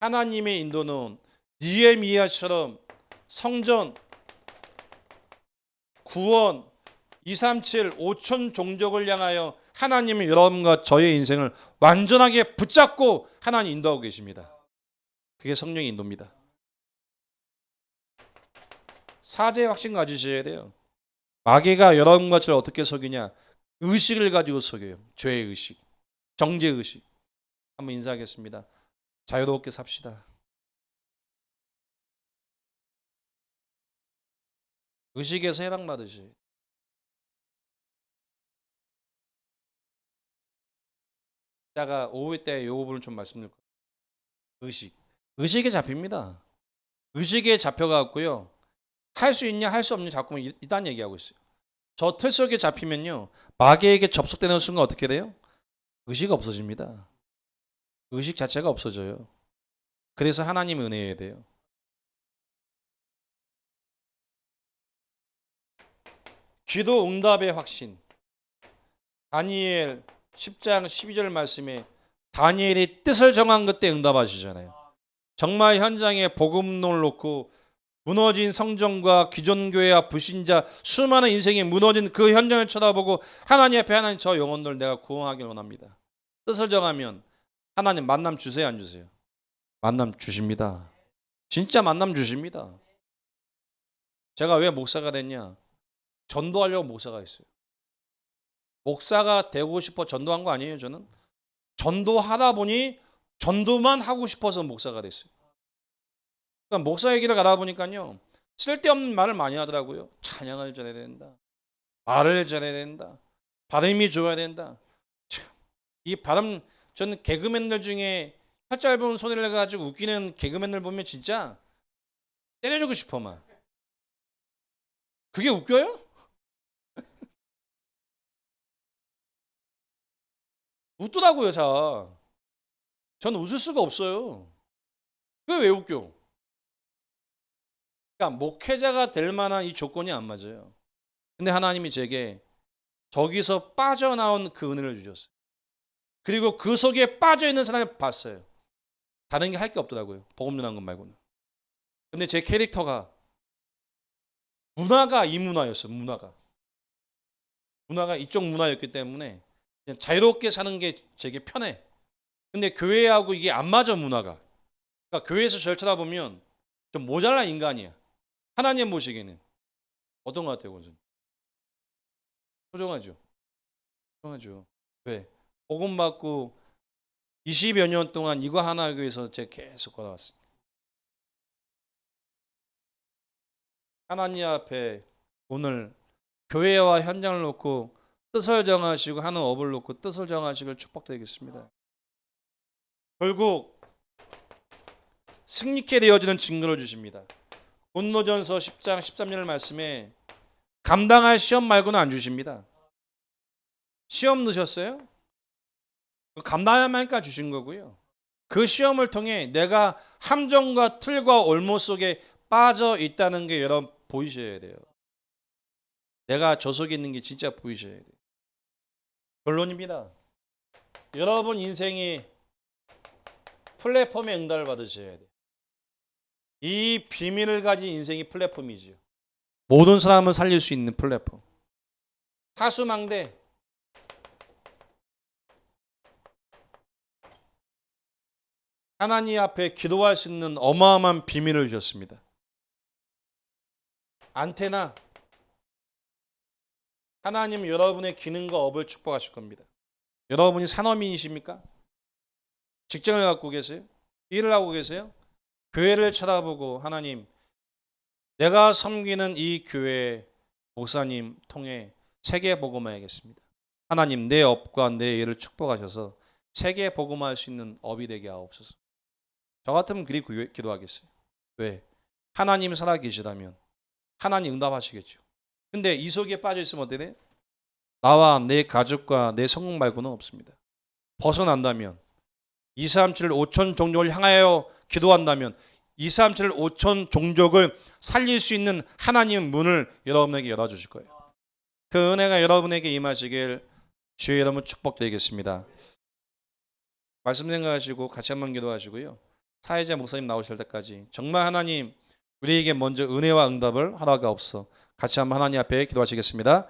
하나님의 인도는 니에미야처럼 성전, 구원, 237, 5천 종족을 향하여 하나님은 여러분과 저의 인생을 완전하게 붙잡고 하나님 인도하고 계십니다. 그게 성령의 인도입니다. 사제의 확신 가지셔야 돼요. 마귀가 여러분과 저를 어떻게 속이냐? 의식을 가지고 속여요. 죄의 의식, 정죄 의식. 한번 인사하겠습니다. 자유롭게 삽시다. 의식에서 해방받으셔요. 이따가 오후 때 이 부분을 좀 말씀드릴 거예요. 의식에 잡힙니다. 의식에 잡혀갖고요. 할 수 있냐 할 수 없냐 자꾸 이딴 얘기하고 있어요. 저 틀 속에 잡히면요. 마귀에게 접속되는 순간 어떻게 돼요? 의식 없어집니다. 의식 자체가 없어져요. 그래서 하나님 은혜여야 돼요. 기도 응답의 확신. 다니엘 10장 12절 말씀에 다니엘이 뜻을 정한 그때 응답하시잖아요. 정말 현장에 복음론을 놓고 무너진 성전과 기존 교회와 불신자 수많은 인생이 무너진 그 현장을 쳐다보고 하나님 앞에 하나님 저 영혼들 내가 구원하길 원합니다. 뜻을 정하면 하나님 만남 주세요 안 주세요? 만남 주십니다. 진짜 만남 주십니다. 제가 왜 목사가 됐냐? 전도하려고 목사가 했어요. 목사가 되고 싶어 전도한 거 아니에요. 저는 전도하다 보니 전도만 하고 싶어서 목사가 됐어요. 그러니까 목사의 길을 가다 보니까요. 쓸데없는 말을 많이 하더라고요. 찬양을 전해야 된다. 말을 전해야 된다. 발음이 좋아야 된다. 참, 이 발음 저는 개그맨들 중에 혀 짧은 손을 가지고 웃기는 개그맨들 보면 진짜 때려주고 싶어만. 그게 웃겨요? 웃더라고요, 자. 저는 웃을 수가 없어요. 그게 왜 웃겨? 그러니까 목회자가 될 만한 이 조건이 안 맞아요. 근데 하나님이 제게 저기서 빠져나온 그 은혜를 주셨어요. 그리고 그 속에 빠져있는 사람을 봤어요. 다른 게 할 게 없더라고요. 복음 전하는 것 말고는. 근데 제 캐릭터가 문화가 이 문화였어요. 문화가 이쪽 문화였기 때문에 그냥 자유롭게 사는 게 되게 편해. 근데 교회하고 이게 안 맞아 문화가. 그러니까 교회에서 저를 쳐다보면 좀 모자란 인간이야. 하나님 보시기에는 어떤 것 같아요, 그건? 소중하죠. 소중하죠. 왜? 복음 받고 20여 년 동안 이거 하나 교회에서 제가 계속 걸어왔어요. 하나님 앞에 오늘 교회와 현장을 놓고 뜻을 정하시고 하는 업을 놓고 뜻을 정하시길 축복드리겠습니다. 결국 승리케 되어지는 증거를 주십니다. 고린도전서 10장 13절 말씀에 감당할 시험 말고는 안 주십니다. 시험 넣으셨어요? 감당해야만 하니까 주신 거고요. 그 시험을 통해 내가 함정과 틀과 올무 속에 빠져 있다는 게 여러분 보이셔야 돼요. 내가 저 속에 있는 게 진짜 보이셔야 돼요. 결론입니다. 여러분 인생이 플랫폼에 응답을 받으셔야 돼요. 이 비밀을 가진 인생이 플랫폼이죠. 모든 사람을 살릴 수 있는 플랫폼. 하수망대. 하나님 앞에 기도할 수 있는 어마어마한 비밀을 주셨습니다. 안테나. 하나님 여러분의 기능과 업을 축복하실 겁니다. 여러분이 산업인이십니까? 직장을 갖고 계세요? 일을 하고 계세요? 교회를 쳐다보고 하나님 내가 섬기는 이 교회 목사님 통해 세계 복음화하겠습니다. 하나님 내 업과 내 일을 축복하셔서 세계 복음화할 수 있는 업이 되게 하옵소서. 저 같으면 그리 기도하겠어요. 왜? 하나님 살아계시다면 하나님 응답하시겠죠. 근데 이 속에 빠져 있으면 어떻게 돼? 나와 내 가족과 내 성공 말고는 없습니다. 벗어난다면 237 5천 종족을 향하여 기도한다면 237 5천 종족을 살릴 수 있는 하나님의 문을 여러분에게 열어주실 거예요. 그 은혜가 여러분에게 임하시길 주의 이름으로 축복드리겠습니다. 말씀 생각하시고 같이 한번 기도하시고요. 사회자 목사님 나오실 때까지 정말 하나님 우리에게 먼저 은혜와 응답을 허락하옵소서. 같이 한번 하나님 앞에 기도하시겠습니다.